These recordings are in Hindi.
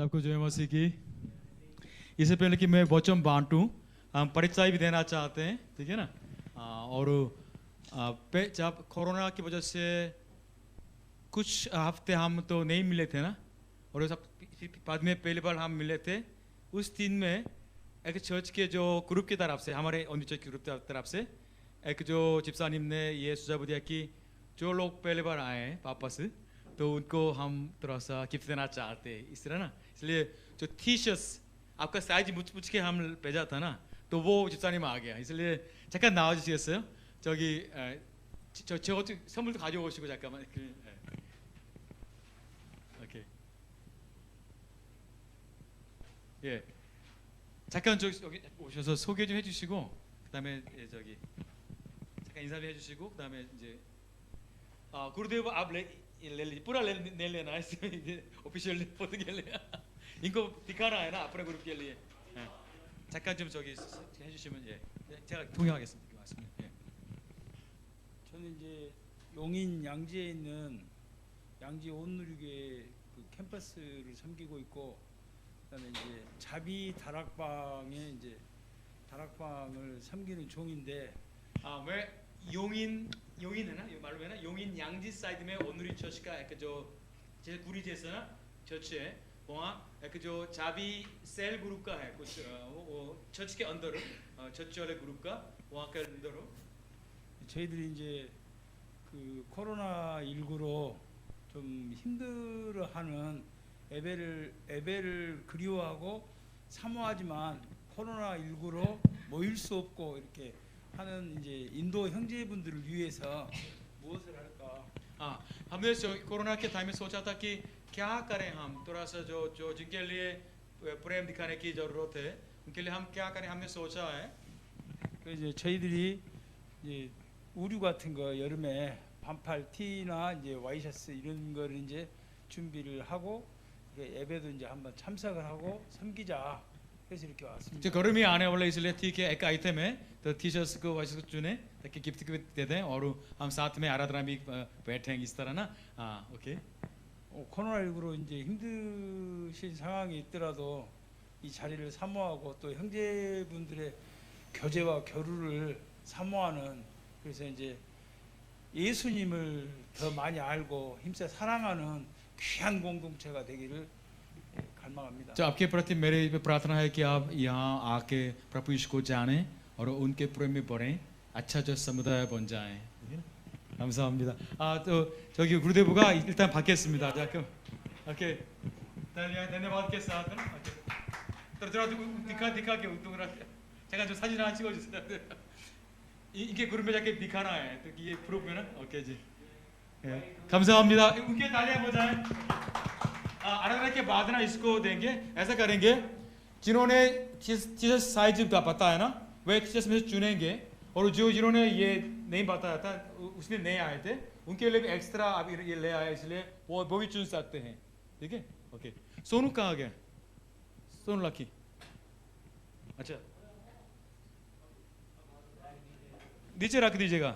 सबको जय मसीह की। इससे पहले कि मैं वचन बांटूं, हम परिचय भी देना चाहते हैं, ठीक है ना। और जब कोरोना की वजह से कुछ हफ्ते हम तो नहीं मिले थे ना, और सब बाद में पहली बार हम मिले थे। उस दिन में एक चर्च के जो ग्रुप की तरफ से, हमारे ओनली चर्च ग्रुप की तरफ से एक जो चिप्सानिम ने ये सुझाव दिया कि जो लोग पहली बार आए हैं वापस, तो उनको हम थोड़ा सा गिफ्ट देना चाहते हैं, इस तरह ना। इसलिए जो टी-शर्ट्स आपका साइज पूछ के हम भेजा था ना, तो वो 집사님 आ गया। इसलिए 잠깐 나와주시겠어요? 저기 저 선물도 가져오시고 잠깐만. 오케이. 예. 잠깐 여기 오셔서 소개 좀 해주시고, 그다음에 저기 잠깐 인사를 해주시고, 그다음에 이제 गुरुदेव आप ले लीजिए, पूरा ले लेना है ऑफिशियल फोटो के लिए। इनको दिखाना है ना अपने ग्रुप के लिए। 잠깐 좀 저기 해주시면 제가 통역하겠습니다. 맞습니다. 저는 이제 용인 양지에 있는 양지 온누리교회 그 캠퍼스를 섬기고 있고, 그다음에 이제 자비 다락방에 이제 다락방을 섬기는 종인데, 왜 용인 है ना, ये मालूम है ना, 용인 양지 साइड में ओनुरी चर्च का एक जो गुरी जैसा ना चर्च है, वहाँ एक जो चाबी सेल ग्रुप का है कुछ, वो चर्च के अंदर, चर्च वाले ग्रुप का वहाँ के अंदर। 저희들이 이제 그 코로나 19로 좀 힘들어하는 예배를 그리워하고 사모하지만 코로나 19로 모일 수 없고 이렇게 하는 이제 인도 형제분들을 위해서 무엇을 할까? हमने कोरोना के टाइम में सोचा था कि क्या करें, हम थोड़ा सा जो जिनके लिए प्रेम दिखाने की जरूरत है, उनके लिए हम क्या करें, हमने सोचा है। 그래서 이제 저희들이 이제 우류 같은 거 여름에 반팔 티나 이제 와이셔츠 이런 거를 이제 준비를 하고 예배도 이제 한번 참석을 하고 섬기자. 그래서 이렇게 왔습니다. गर्मी आने वाला, इसलिए ठीक है एक आइटम है, तो टी-शर्ट्स को वैसे चुने ताकि गिफ्ट को दे दें और हम साथ में आराधना भी बैठेंगे इस तरह ना। ओके। 코로나19로 이제 힘드신 상황이 있더라도 이 자리를 사모하고 또 형제분들의 교제와 교류를 사모하는, 그래서 이제 예수님을 더 많이 알고 힘써 사랑하는 귀한 공동체가 되기를 갈망합니다. तो आपके प्रति मेरी प्रार्थना है कि आप यहाँ आके प्रभु यीशु को जाने और उनके प्रेम में बढ़ें, अच्छा जो समुदाय बन जाएं। 감사합니다. 또 저기 गुरुदेव가 일단 받겠습니다. 자, 그럼 오케이. धन्यवाद के साथ तो जरा दिखा के उत्तम 잠깐 좀 사진 하나 찍어주세요. 이게 ग्रुप में जाके दिखाना है, तो ये प्रूफ है ना। ओके जी, 감사합니다. उनके तालियां बजाएं। आराधना के बाद ना इसको देंगे, ऐसा करेंगे, जिन्होंने टी-शर्ट साइज पता है ना, वे टी-शर्ट में से चुनेंगे, और जिन्होंने ये नहीं बताया था, उसमें नहीं आए थे, उनके लिए भी एक्स्ट्रा आप ये ले आए, इसलिए वो भी चुन सकते हैं। ठीक है, ओके। सोनू कहाँ गया? सोनू लकी, अच्छा नीचे रख दीजिएगा।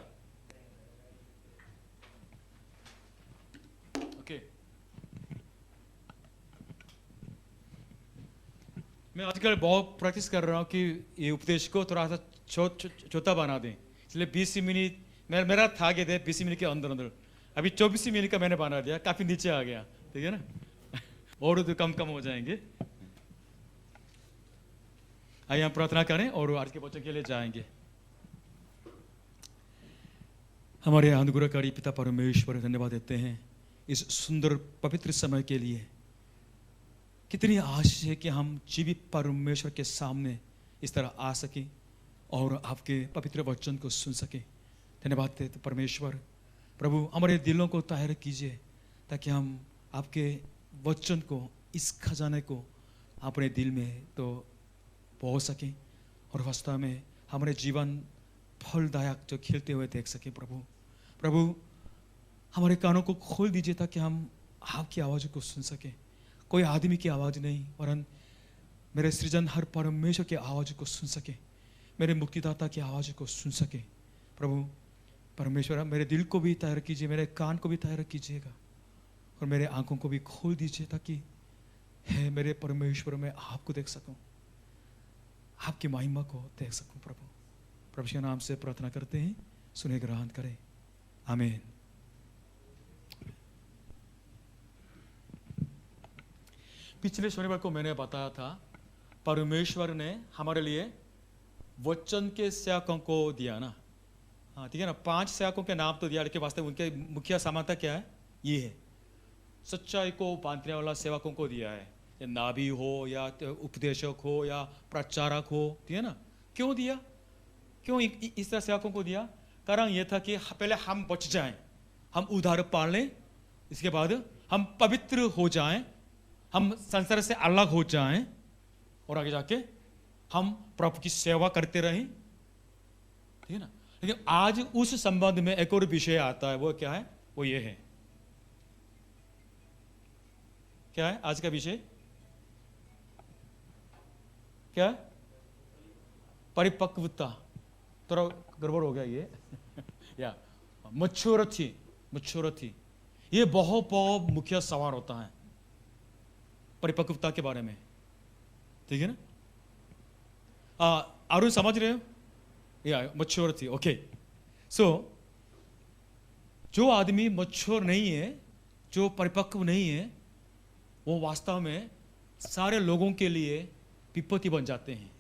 ओके, मैं आजकल बहुत प्रैक्टिस कर रहा हूँ कि ये उपदेश को थोड़ा सा छोटा बना दें, इसलिए 20 मिनट मेरा था कि थे 20 मिनट के अंदर अंदर, अभी 24 मिनट का मैंने बना दिया, काफ़ी नीचे आ गया, ठीक है ना। और तो कम हो जाएंगे। आइए हम प्रार्थना करें और आज के बच्चों के लिए जाएंगे। हमारे अनुग्रहकारी पिता परमेश्वर, धन्यवाद देते हैं इस सुंदर पवित्र समय के लिए। कितनी आशीष है कि हम जीवित परमेश्वर के सामने इस तरह आ सके और आपके पवित्र वचन को सुन सके। धन्यवाद देते परमेश्वर। प्रभु हमारे दिलों को ताहिर कीजिए ताकि हम आपके वचन को, इस खजाने को अपने दिल में तो पहुँच सकें और वास्तव में हमारे जीवन फलदायक जो खिलते हुए देख सकें। प्रभु हमारे कानों को खोल दीजिए ताकि हम आपकी आवाज़ को सुन सकें। कोई आदमी की आवाज़ नहीं, वरन मेरे सृजनहार परमेश्वर की आवाज़ को सुन सके, मेरे मुक्तिदाता की आवाज़ को सुन सके। प्रभु परमेश्वर, मेरे दिल को भी तैयार कीजिए, मेरे कान को भी तैयार कीजिएगा और मेरे आंखों को भी खोल दीजिए ताकि हे मेरे परमेश्वर, मैं आपको देख सकूं, आपकी महिमा को देख सकूं। प्रभु प्रभु के नाम से प्रार्थना करते हैं, सुने ग्रहण करें, आमीन। पिछले शनिवार को मैंने बताया था, परमेश्वर ने हमारे लिए वचन के सेवकों को दिया ना। हाँ ठीक है ना, 5 सेवकों के नाम तो दिया, लेकिन वास्तव में उनके मुख्य समानता क्या है? ये है, सच्चाई को बांधने वाला सेवकों को दिया है। या नाभी हो या उपदेशक हो या प्रचारक हो, ठीक है ना। क्यों दिया? क्यों इस तरह सेवकों को दिया? कारण यह था कि पहले हम बच जाएं, हम उद्धार पा लें, इसके बाद हम पवित्र हो जाएं, हम संसार से अलग हो जाएं, और आगे जाके हम प्रभु की सेवा करते रहें, ठीक है ना। लेकिन आज उस संबंध में एक और विषय आता है, वो क्या है? वो ये है, क्या है आज का विषय? क्या है? परिपक्वता। थोड़ा गड़बड़ हो गया ये या मैच्योरिटी। ये बहुत मुख्य सवाल होता है परिपक्वता के बारे में, ठीक है ना। अरुण समझ रहे हो? या मैच्योरिटी, ओके। सो जो आदमी मैच्योर नहीं है, जो परिपक्व नहीं है, वो वास्तव में सारे लोगों के लिए विपत्ति बन जाते हैं,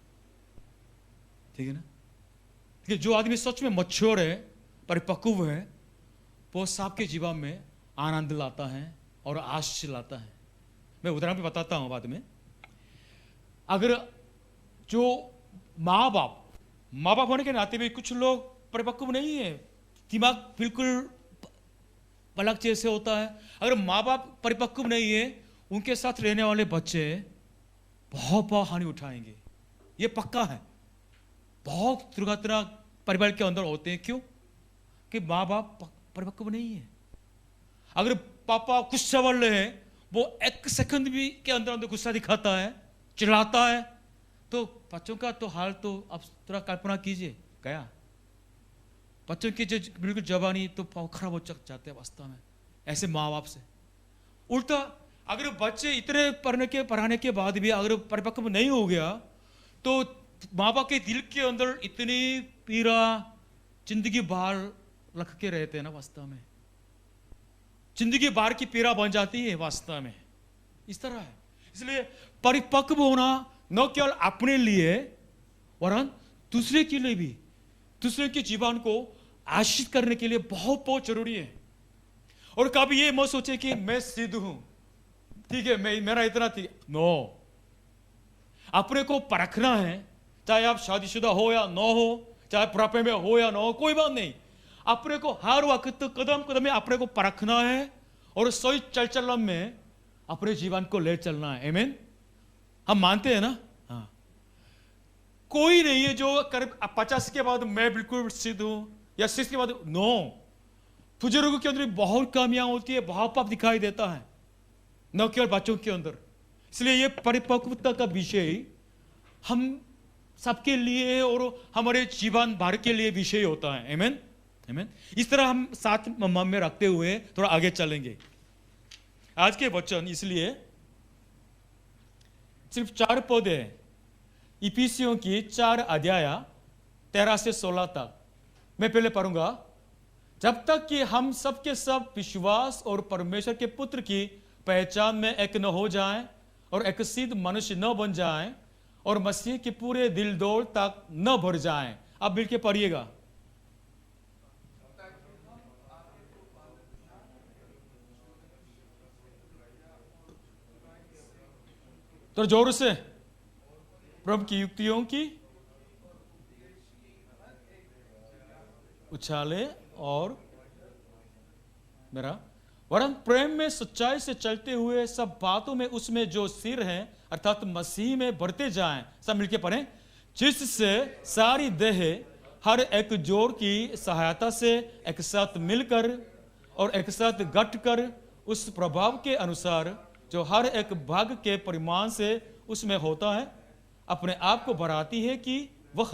ठीक है ना। लेकिन जो आदमी सच में मैच्योर है, परिपक्व है, वो सबके जीवन में आनंद लाता है और आश्चर्य लाता है। मैं उदाहरण भी बताता हूं बाद में। अगर जो माँ बाप होने के नाते भी कुछ लोग परिपक्व नहीं है, दिमाग बिल्कुल पलक जैसे होता है। अगर माँ बाप परिपक्व नहीं है, उनके साथ रहने वाले बच्चे बहुत हानि उठाएंगे, ये पक्का है। बहुत दुर्घटना परिवार के अंदर होते हैं। क्यों? कि माँ बाप परिपक्व नहीं है। अगर पापा गुस्सा वाले हैं, वो 1 सेकंड भी के अंदर गुस्सा दिखाता है, चिल्लाता है, तो बच्चों का तो हाल तो अब थोड़ा कल्पना कीजिए। गया बच्चों की जो बिल्कुल जवानी तो खराब हो जाते हैं वास्तव में ऐसे माँ बाप से। उल्टा अगर बच्चे इतने पढ़ाने के बाद भी अगर परिपक्व नहीं हो गया, तो माँ बाप के दिल के अंदर इतनी पीड़ा जिंदगी भर रख के रहते हैं ना, वास्तव में जिंदगी भर की पीड़ा बन जाती है वास्तव में। इस तरह है। इसलिए परिपक्व होना न केवल अपने लिए वरन दूसरे के लिए भी, दूसरे के जीवन को आशीष करने के लिए बहुत जरूरी है। और कभी ये मत सोचे कि मैं सिद्ध हूं, ठीक है, मैं मेरा इतना थी। नो, अपने को परखना है, चाहे आप शादीशुदा हो या न हो, चाहे बुढ़ापे में हो या न हो, कोई बात नहीं। अपने को हर वक्त कदम कदम में अपने को परखना है और सही चल में अपने जीवन को ले चलना है। आमीन। हम मानते हैं ना। हाँ, कोई नहीं है जो 50 के बाद मैं बिल्कुल सिद्ध हूं या 60 के बाद। नो, बुजुर्गों के अंदर बहुत कमियां होती है, बहुत पाप दिखाई देता है, न केवल बच्चों के अंदर। इसलिए ये परिपक्वता का विषय हम सबके लिए और हमारे जीवन भर के लिए विषय होता है। आमीन, आमीन। इस तरह हम साथ मन में रखते हुए थोड़ा आगे चलेंगे। आज के वचन इसलिए सिर्फ 4 पद है, इफिसियों की 4 अध्याय 13 से 16 तक। मैं पहले पढ़ूंगा। जब तक कि हम सबके सब विश्वास और परमेश्वर के पुत्र की पहचान में एक न हो जाएं और एक सिद्ध मनुष्य न बन जाएं और मसीह के पूरे दिल दौड़ तक न भर जाएं। अब मिलके पढ़िएगा। तो जोर से प्रभु की युक्तियों की उछाले और मेरा वरन प्रेम में सच्चाई से चलते हुए सब बातों में उसमें जो सिर हैं अर्थात मसीह में बढ़ते जाएं। सब मिलके पढ़ें। जिससे सारी देह हर एक जोड़ की सहायता से एक साथ मिलकर और एक साथ गठ कर उस प्रभाव के अनुसार जो हर एक भाग के परिमाण से उसमें होता है, अपने आप को बढ़ाती है कि वह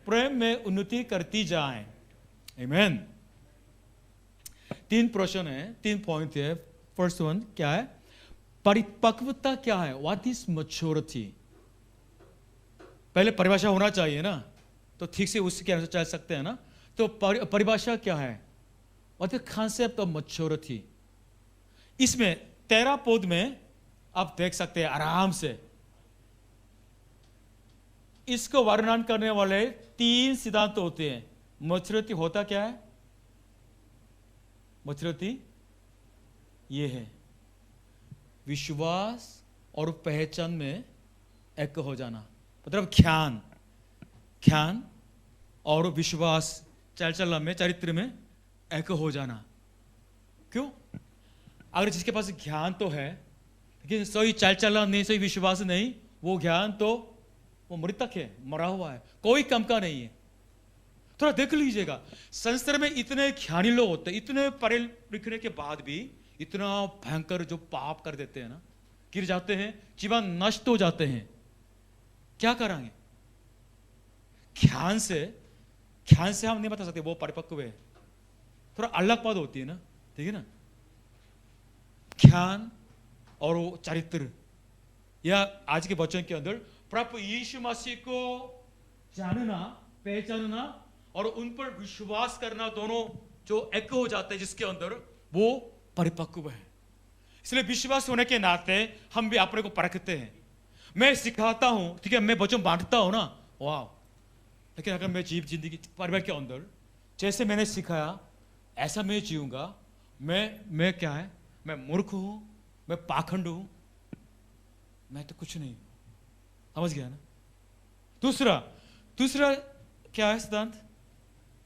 प्रेम में उन्नति करती जाए। आमीन। 3 प्रश्न है, 3 पॉइंट है। फर्स्ट वन क्या है? परिपक्वता क्या है? What is maturity? पहले परिभाषा होना चाहिए ना, तो ठीक से उसके अनुसार चल सकते हैं ना। तो परिभाषा क्या है? What is concept of maturity? इसमें 13 पद में आप देख सकते हैं आराम से। इसको वर्णन करने वाले 3 सिद्धांत होते हैं। मैच्योरिटी होता क्या है? मैच्योरिटी ये है, विश्वास और पहचान में एक हो जाना, मतलब ज्ञान और विश्वास, चाल चलन में, चरित्र में एक हो जाना। क्यों? अगर जिसके पास ज्ञान तो है लेकिन सही चाल चलन नहीं, सही विश्वास नहीं, वो ज्ञान तो वो मृतक है, मरा हुआ है, कोई काम का नहीं है। थोड़ा देख लीजिएगा, संसार में इतने ज्ञानी लोग होते हैं, इतने पढ़े लिखने के बाद भी इतना भयंकर जो पाप कर देते हैं ना, गिर जाते हैं, जीवन नष्ट हो जाते हैं। क्या करेंगे? ज्ञान से हम नहीं बता सकते वो परिपक्व है। थोड़ा अलग बात होती है ना, ठीक है ना। ज्ञान और वो चरित्र, या आज के वचन के अंदर प्रभु यीशु मसीह को जानना, पहचानना और उन पर विश्वास करना, दोनों जो एक हो जाते हैं जिसके अंदर, वो परिपक्व है। इसलिए विश्वास होने के नाते हम भी अपने को परखते हैं। मैं सिखाता हूं, ठीक है, मैं वचन बांटता हूं ना, वाह, लेकिन अगर मैं जिंदगी परिवार के अंदर जैसे मैंने सिखाया ऐसा मैं जीऊंगा, मैं क्या है? मैं मूर्ख हूं, मैं पाखंड हूं, मैं तो कुछ नहीं। समझ गया ना? दूसरा क्या है सिद्धांत?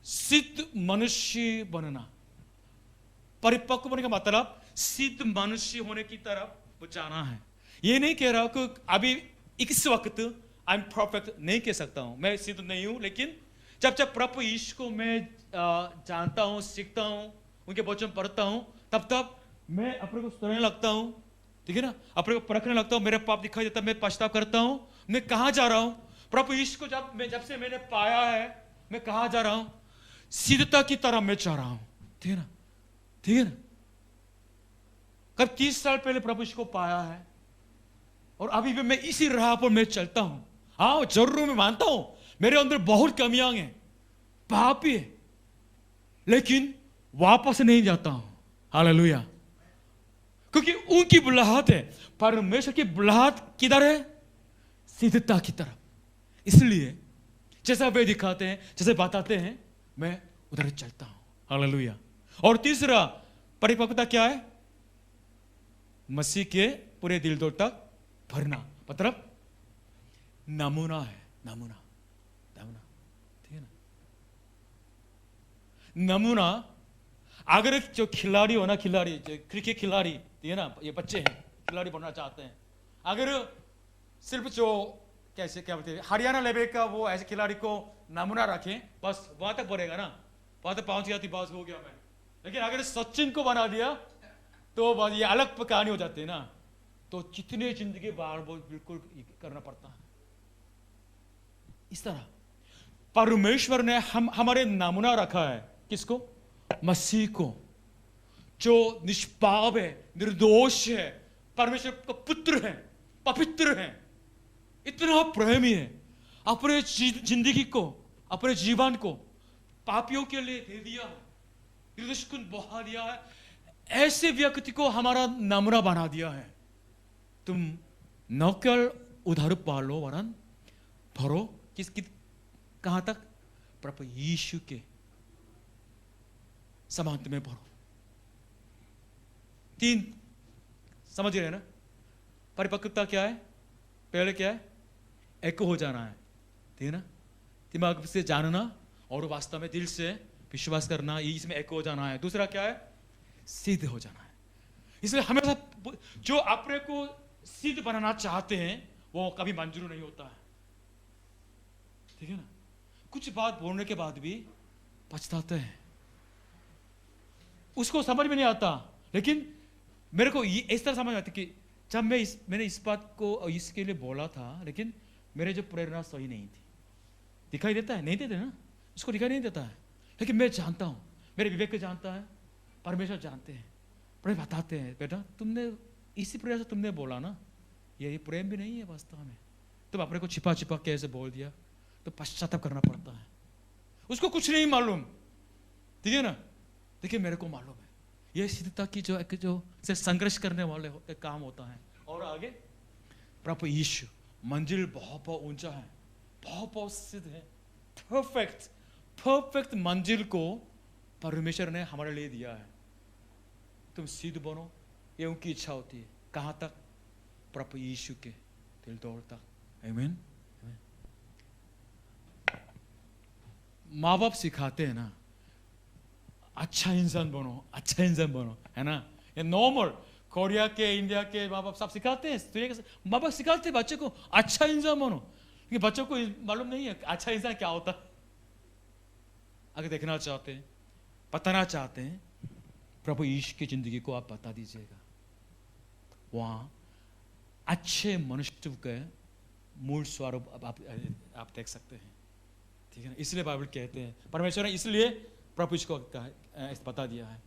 सिद्ध मनुष्य बनना। परिपक्व बनने का मतलब सिद्ध मनुष्य होने की तरफ जाना है। ये नहीं कह रहा हूं कि अभी इस वक्त आई एम परफेक्ट, नहीं कह सकता हूं, मैं सिद्ध नहीं हूं, लेकिन जब प्रभु यीशु को मैं जानता हूं, सीखता हूं, उनके वचन पढ़ता हूं, तब मैं अपने को सुनने लगता हूं, ठीक है ना, अपने को परखने लगता हूं, मेरा पाप दिखाई देता है, मैं पछतावा करता हूं, मैं कहां जा रहा हूं? प्रभु यीशु को जब से मैंने पाया है, मैं कहां जा रहा हूं? सिद्धता की तरफ मैं जा रहा हूं, ठीक है ना, ठीक है ना। कब 30 साल पहले प्रभु यीशु को पाया है और अभी भी मैं इसी राह पर मैं चलता हूं। हाँ, जरूर मैं मानता हूं मेरे अंदर बहुत कमियां हैं, पापी है, लेकिन वापस नहीं जाता हूं। हालेलुया। क्योंकि उनकी बुलाहट है, परमेश्वर की बुलाहट किधर है? सिद्धता की तरफ। इसलिए जैसा वे दिखाते हैं, जैसे बताते हैं, मैं उधर चलता हूं। हालेलुया। और तीसरा परिपक्वता क्या है? मसीह के पूरे दिल दौड़ तक भरना, मतलब नमूना है, नमूना, ठीक है ना। नमूना, अगर जो खिलाड़ी हो ना, खिलाड़ी जो क्रिकेट खिलाड़ी, ठीक है ना, ये बच्चे हैं खिलाड़ी बनना चाहते हैं, अगर सिर्फ जो कैसे क्या बोलते हैं हरियाणा लेवल का वो ऐसे खिलाड़ी को नमूना रखें, बस वहां तक बढ़ेगा ना, वहां तक पहुंच गया थी, बस हो गया मैं। लेकिन अगर सचिन को बना दिया तो बस ये अलग कहानी हो जाती है ना, तो कितने जिंदगी बार वो बिल्कुल करना पड़ता है। इस तरह परमेश्वर ने हमारे नमूना रखा है, किसको? मसीह को, जो निष्पाप है, निर्दोष है, परमेश्वर का पुत्र है, पवित्र है, इतना प्रेमी है, अपने जिंदगी को, अपने जीवन को पापियों के लिए दे दिया है, निर्दोष को बहा दिया है। ऐसे व्यक्ति को हमारा नमूना बना दिया है। तुम न केवल उधार पालो वरन भरो, कहां तक? प्रभु यीशु के समानता में भरो। 3 समझ रहे ना? परिपक्वता क्या है? पहले क्या है? एक हो जाना है, ठीक है ना, दिमाग से जानना और वास्तव में दिल से विश्वास करना, इसमें एक हो जाना है। दूसरा क्या है? सिद्ध हो जाना है। इसलिए हमेशा जो अपने को सिद्ध बनाना चाहते हैं वो कभी मंजूर नहीं होता है, ठीक है ना। कुछ बात बोलने के बाद भी पछताते हैं, उसको समझ में नहीं आता। लेकिन मेरे को इस तरह समझ आती कि जब मैंने इस बात को इसके लिए बोला था, लेकिन मेरे जो प्रेरणा सही नहीं थी। दिखाई देता है? नहीं देते ना, उसको दिखाई नहीं देता है, लेकिन मैं जानता हूं, मेरे विवेक को जानता है, परमेश्वर जानते हैं, बड़े बताते हैं, बेटा तुमने इसी प्रकार से तुमने बोला ना, ये प्रेम भी नहीं है वास्तव में। तुम अपने को छिपा छिपा के ऐसे बोल दिया, तो पश्चाताप करना पड़ता है। उसको कुछ नहीं मालूम, ठीक है ना। देखिए मेरे को मालूम है, ये सिद्धता की जो से संघर्ष करने वाले एक काम होता है। और आगे प्रभु यीशु, मंजिल बहुत बहुत ऊंचा है, बहुत बहुत सिद्ध है, परफेक्ट मंजिल को परमेश्वर ने हमारे लिए दिया है। तुम सिद्ध बनो, ये उनकी इच्छा होती है। कहाँ तक? प्रभु यीशु के दिल दौड़ तक। आमीन। माँ बाप सिखाते हैं ना, अच्छा इंसान बनो, अच्छा इंसान बनो, है ना। ये नॉर्मल कोरिया के, इंडिया के माँ बाप सब सिखाते हैं। माँ बाप सिखाते हैं बच्चे को अच्छा इंसान बनो, क्योंकि बच्चों को मालूम नहीं है अच्छा इंसान क्या होता है। अगर देखना चाहते हैं, बताना चाहते हैं, प्रभु यीशु की जिंदगी को आप बता दीजिएगा। वहां अच्छे मनुष्य के मूल स्वरूप आप देख सकते हैं, ठीक है ना। इसलिए बाइबल कहते हैं, परमेश्वर ने इसलिए प्रभु इसको बता दिया है।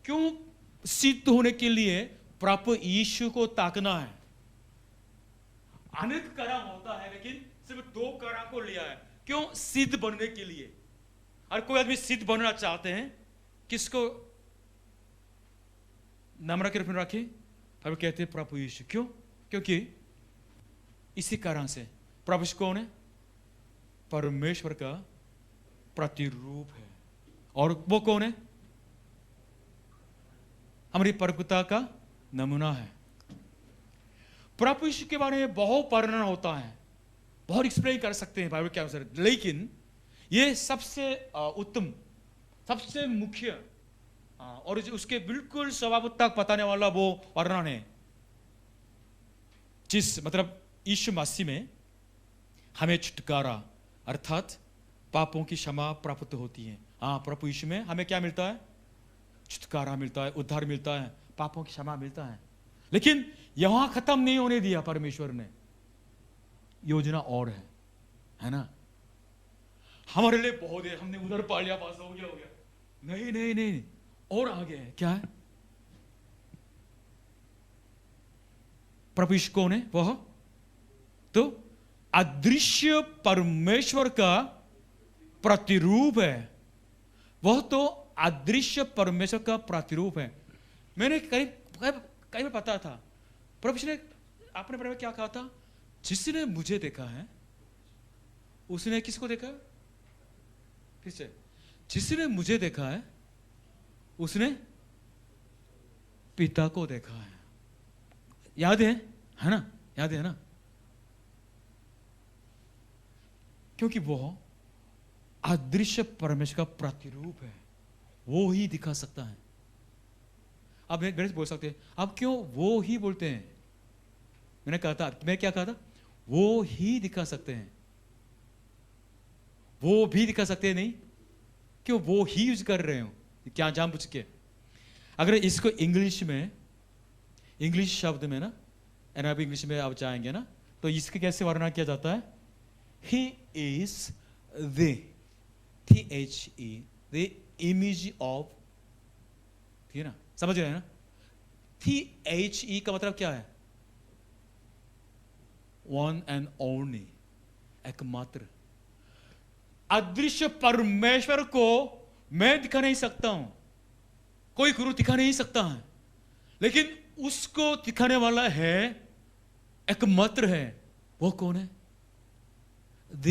क्यों? सिद्ध होने के लिए प्रभु यीशु को ताकना है। अनेक कर्म होता है, लेकिन सिर्फ 2 कर्म को लिया है। क्यों? सिद्ध बनने के लिए। और कोई आदमी सिद्ध बनना चाहते हैं, किसको नम्र के रूप में रखे? बाइबल कहते हैं प्रभु यीशु। क्यों? क्योंकि इसी कारण से प्रभु यीशु कौन है? परमेश्वर का प्रतिरूप है। और वो कौन है? हमारी परमपिता का नमूना है। प्रभु यीशु के बारे में बहुत वर्णन होता है, बहुत एक्सप्लेन कर सकते हैं बाइबल के अनुसार, लेकिन ये सबसे उत्तम, सबसे मुख्य और उसके बिल्कुल स्वभाव तक बताने वाला वो वर्णन है, जिस मतलब यीशु मसीह में हमें छुटकारा अर्थात पापों की क्षमा प्राप्त होती है। हाँ, प्रभु यीशु में हमें क्या मिलता है? छुटकारा मिलता है, उद्धार मिलता है, पापों की क्षमा मिलता है। लेकिन यहां खत्म नहीं होने दिया परमेश्वर ने, योजना और है ना। हमारे लिए बहुत है, हमने उधर पा लिया, बस हो गया। नहीं नहीं नहीं, और आगे है। क्या है? प्रभु यीशु कौन है? वह तो अदृश्य परमेश्वर का प्रतिरूप है। वह तो अदृश्य परमेश्वर का प्रतिरूप है। मैंने कई बार पता था, प्रभु यीशु ने अपने बारे में क्या कहा था? जिसने मुझे देखा है उसने किसको देखा? फिर से, जिसने मुझे देखा है उसने पिता को देखा है। याद है ना? याद है ना? क्योंकि वो अदृश्य परमेश्वर का प्रतिरूप है, वो ही दिखा सकता है। अब मेरे से बोल सकते हैं, अब क्यों वो ही बोलते हैं? मैंने कहा था, मैं क्या कहा था? वो ही दिखा सकते हैं, वो भी दिखा सकते हैं। नहीं, क्यों वो ही यूज कर रहे हो? क्या जानबूझ के? अगर इसको इंग्लिश में, इंग्लिश शब्द में ना, एनआईवी इंग्लिश में आप जाएंगे ना, तो इसके कैसे वर्णन किया जाता है? He is the THE the image of, ठीक है ना, समझ रहे हैं ना? THE का मतलब क्या है? वन एंड ओनली, एकमात्र। अदृश्य परमेश्वर को मैं दिखा नहीं सकता हूं, कोई गुरु दिखा नहीं सकता है, लेकिन उसको दिखाने वाला है, एकमात्र है। वो कौन है? द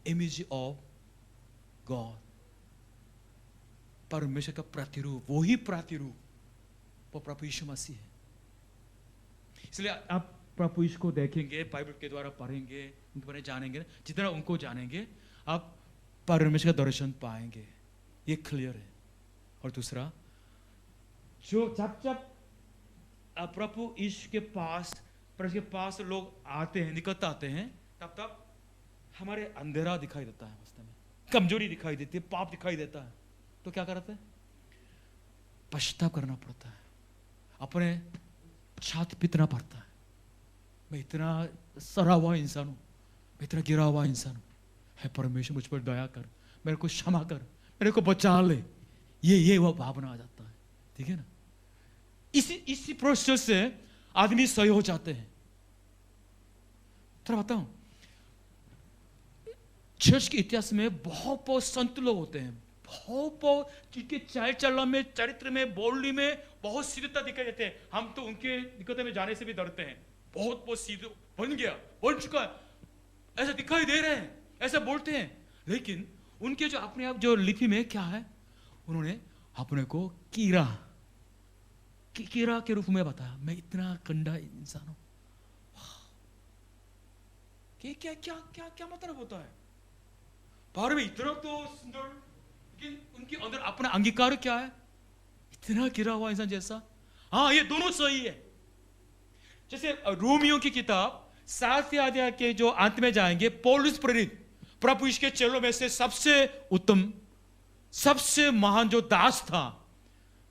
इमेज ऑफ गॉड, परमेश्वर का प्रतिरूप, वो ही प्रतिरूप, वो प्रभु यीशु मसीह है। इसलिए आप प्रभु यीशु को देखेंगे, बाइबल के द्वारा पढ़ेंगे, उनके बारे में जानेंगे, जितना उनको जानेंगे आप परमेश्वर का दर्शन पाएंगे, ये क्लियर है। और दूसरा, जो जब प्रभु यीशु के पास लोग आते हैं, निकट आते हैं, तब हमारे अंधेरा दिखाई देता है, वास्तव में कमजोरी दिखाई देती है, पाप दिखाई देता है। तो क्या करते हैं? पश्चाताप करना पड़ता है, अपने छाती पीटना पड़ता है। मैं इतना सड़ा हुआ इंसान हूं, मैं इतना गिरा हुआ इंसान हूं, है परमेश्वर मुझ पर दया कर, मेरे को क्षमा कर, मेरे को बचा ले। ये वो भावना आ जाता है, ठीक है ना। इसी प्रोसेसर से आदमी सही हो जाते हैं। थोड़ा बताऊं, चर्च के इतिहास में बहुत बहुत संत लोग होते हैं, बहुत बहुत जिनके चाल चलन में, चरित्र में, बोलने में बहुत सीधता दिखाई देते हैं। हम तो उनके निकट में जाने से भी डरते हैं। बहुत बहुत सीधे बन गया, बन चुका है, ऐसा दिखाई दे रहे हैं, ऐसा बोलते हैं। लेकिन उनके जो अपने आप जो लिपि में क्या है, उन्होंने अपने को कीड़ा के रूप में बताया। मैं इतना गंदा इंसान हूं। क्या क्या क्या क्या मतलब होता है? बाहर में इतना तो सुंदर, लेकिन उनके अंदर अपना अंगीकार क्या है? इतना गिरा हुआ इंसान जैसा। हाँ, ये दोनों सही है। जैसे रोमियो की किताब 7 अध्याय के जो अंत में जाएंगे, पौलुस प्रेरित प्रभु यीशु के चेलों में से सबसे उत्तम, सबसे महान जो दास था,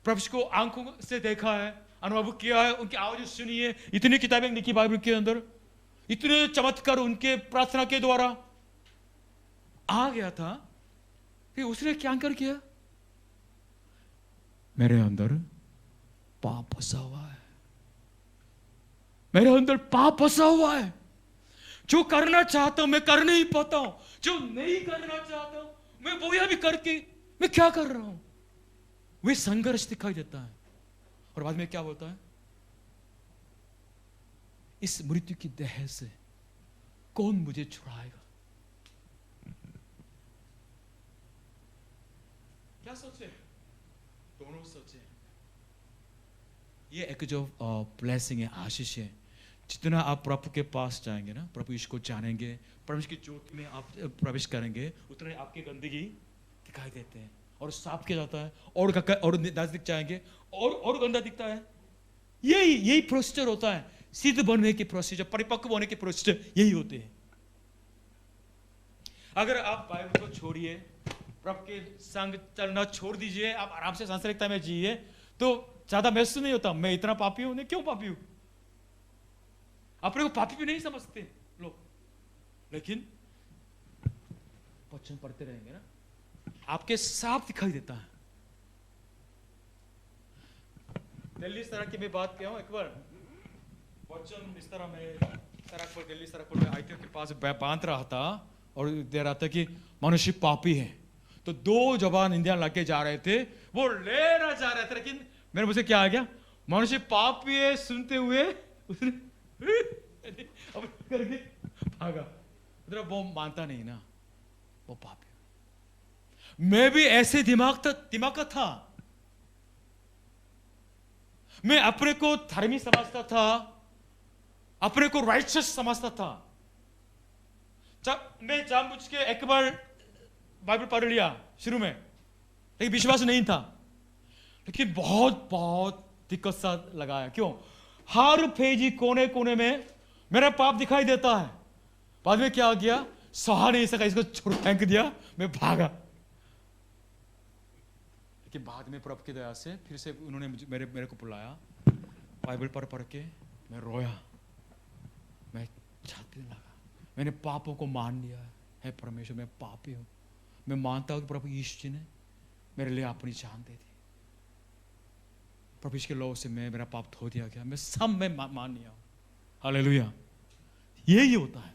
प्रभु को आंखों से देखा है, अनुभव किया है, उनकी आवाज सुनी है, इतनी किताबें लिखी बाइबल के अंदर, इतने चमत्कार उनके प्रार्थना के द्वारा आ गया था। फिर उसने क्या कर किया? मेरे अंदर पाप फंसा हुआ है, मेरे अंदर पाप फंसा हुआ है। जो करना चाहता हूं मैं कर नहीं पाता हूं, जो नहीं करना चाहता हूं मैं वो भी करके मैं क्या कर रहा हूं? वे संघर्ष दिखाई देता है। और बाद में क्या बोलता है? इस मृत्यु की देह से कौन मुझे छुड़ाएगा? क्या सोचे? दोनों सोचे। ये एक जो ब्लेसिंग है, आशीष है। जितना आप प्रभु के पास जाएंगे ना, प्रभु यीशु को जानेंगे, प्रभु की ज्योति में आप प्रवेश करेंगे, उतने आपकी गंदगी दिखाई देते हैं और साफ किया जाता है, और नजदीक जाएंगे और गंदा दिखता है। यही प्रोसीजर होता है। सिद्ध बनने की प्रोसीजर, परिपक्व होने के प्रोसीजर यही होते हैं। अगर आप बाइबल को छोड़िए, प्रभु के संग चलना छोड़ दीजिए, आप आराम से सांसारिकता में जिए, तो ज्यादा महसूस नहीं होता मैं इतना पापी हूं। क्यों पापी हूं? अपने को पापी भी नहीं समझते लोग, लेकिन वचन पढ़ते रहेंगे ना, आपके साफ दिखाई देता है। दिल्ली सड़क की मैं बात किया हूं। एक बार वचन इस तरह में सड़क पर, दिल्ली सड़क पर आईटीओ के पास बांध रहा था और दे रहा था कि मनुष्य पापी है। तो 2 जवान इंडियन लड़के जा रहे थे, वो लेना जा रहे थे, लेकिन मेरे मुझे क्या आ गया? मनुष्य पापी है सुनते हुए उसने अब करके भागा। मतलब वो मानता नहीं ना, वो पापी। मैं भी ऐसे दिमाग का था। मैं अपने को धर्मी समझता था, अपने को राइचस समझता था। जब मैं जानबूझ के एक बार बाइबल पढ़ लिया शुरू में, लेकिन विश्वास नहीं था। लेकिन बहुत बहुत दिक्कत सा लगाया। क्यों? हर पेजी कोने कोने में मेरा पाप दिखाई देता है। बाद में क्या किया? सहा नहीं सका, इसको छोड़ फेंक दिया, मैं भागा। लेकिन बाद में प्रभु की दया से फिर से उन्होंने मेरे को बुलाया, बाइबल पढ़ के मैं रोया, मैं छाती लगा, मैंने पापों को मान लिया है परमेश्वर, मैं पापी हूं। मैं मानता हूं कि प्रभु यीशु जी ने मेरे लिए अपनी जान दे दी। प्रभु यीशु के लहू से मेरा पाप धो दिया गया, मैं सब में मान लिया हूं। हालेलुया। यही होता है।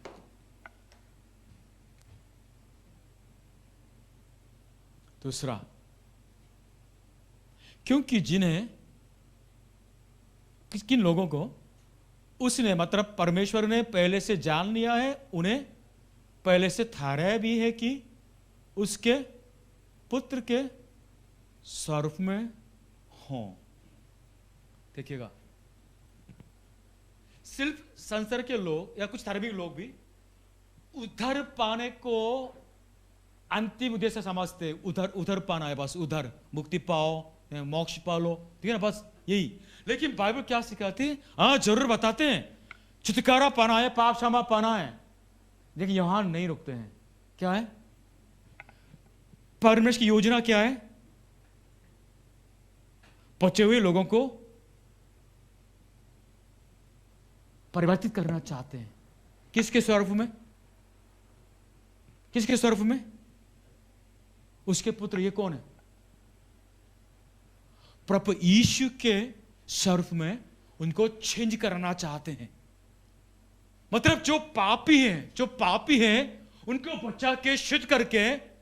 दूसरा, क्योंकि किन लोगों को उसने, मतलब परमेश्वर ने पहले से जान लिया है, उन्हें पहले से ठहराया भी है कि उसके पुत्र के स्वरूप में हों। देखिएगा, सिर्फ संसार के लोग या कुछ धार्मिक लोग भी उधर पाने को अंतिम उद्देश्य समझते। उधर पाना है, बस उधर मुक्ति पाओ, मोक्ष पा लो, ठीक है ना, बस यही। लेकिन बाइबल क्या सिखाती है? हाँ, जरूर बताते हैं छुटकारा पाना है, पाप क्षमा पाना है, लेकिन यहां नहीं रुकते हैं। क्या है परमेश्वर की योजना? क्या है? बचे हुए लोगों को परिवर्तित करना चाहते हैं। किसके स्वरूप में? किसके स्वरूप में? उसके पुत्र। ये कौन है? प्रभु यीशु के स्वरूप में उनको चेंज करना चाहते हैं। मतलब जो पापी हैं उनको बचा के शुद्ध करके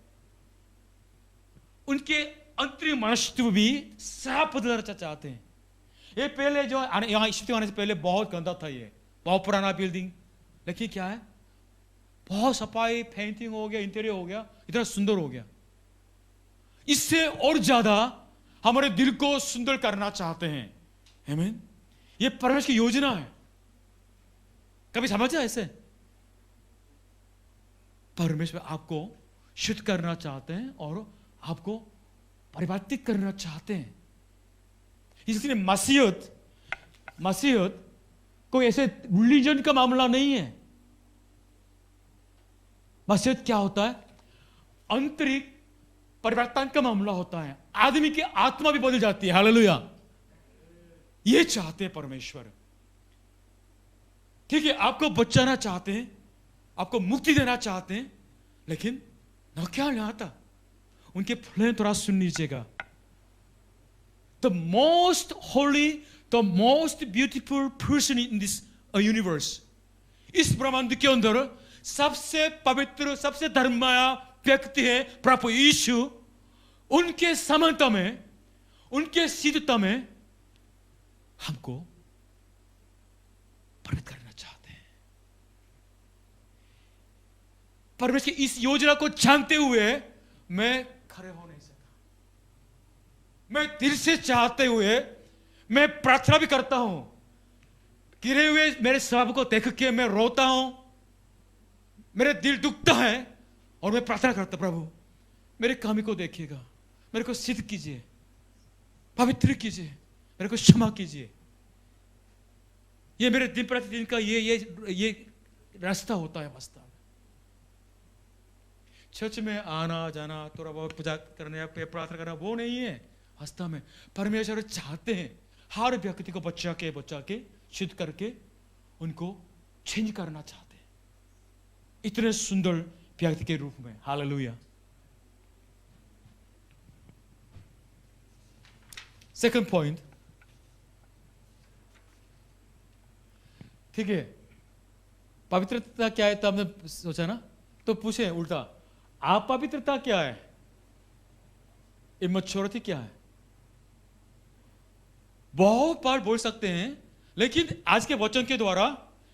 उनके अंतरिम मनुष्यत्व भी साफ बदलना चाहते हैं। ये पहले जो यहाँ इजिप्ट आने से पहले बहुत गंदा था, ये बहुत पुराना बिल्डिंग, लेकिन क्या है, बहुत सफाई, पेंटिंग हो गया, इंटीरियर हो गया, इतना सुंदर हो गया। इससे और ज्यादा हमारे दिल को सुंदर करना चाहते हैं। आमीन। ये परमेश्वर की योजना है। कभी समझा ऐसे? परमेश्वर आपको शुद्ध करना चाहते हैं और आपको परिवर्तित करना चाहते हैं। इसलिए मसीहत कोई ऐसे रिलीजन का मामला नहीं है। मसीहत क्या होता है? आंतरिक परिवर्तन का मामला होता है। आदमी की आत्मा भी बदल जाती है। हालेलुया। ये चाहते हैं परमेश्वर। ठीक है, आपको बचाना चाहते हैं, आपको मुक्ति देना चाहते हैं, लेकिन न क्या नहीं आता। उनके फुले थोड़ा सुन लीजिएगा। The most holy, the most beautiful person in this universe, इस ब्रह्मांड के अंदर सबसे पवित्र, सबसे धर्ममय व्यक्ति है प्रभु यीशु। उनके समानता में, उनके सिद्धता में हमको परिणत करना चाहते हैं। परमेश्वर की इस योजना को जानते हुए मैं खड़े हो नहीं सकता। मैं दिल से चाहते हुए मैं प्रार्थना भी करता हूं। गिरे हुए मेरे स्वभाव को देख के मैं रोता हूं, मेरे दिल दुखता है और मैं प्रार्थना करता, प्रभु मेरे कमी को देखिएगा, मेरे को सिद्ध कीजिए, पवित्र कीजिए, मेरे को क्षमा कीजिए। ये मेरे दिन प्रतिदिन का ये रास्ता होता है। वास्तव में चर्च में आना जाना, थोड़ा बहुत पूजा करने, प्रार्थना करना वो नहीं है। वास्तव में परमेश्वर चाहते हैं हर व्यक्ति को बचा के शुद्ध करके उनको चेंज करना चाहते हैं, इतने सुंदर व्यक्ति के रूप में। हालेलुया। सेकंड पॉइंट, ठीक है, पवित्रता क्या है? तो हमने सोचा ना, तो पूछे उल्टा, आप पवित्रता क्या है? इमैच्योरिटी क्या है? बहुत बार बोल सकते हैं, लेकिन आज के वचन के द्वारा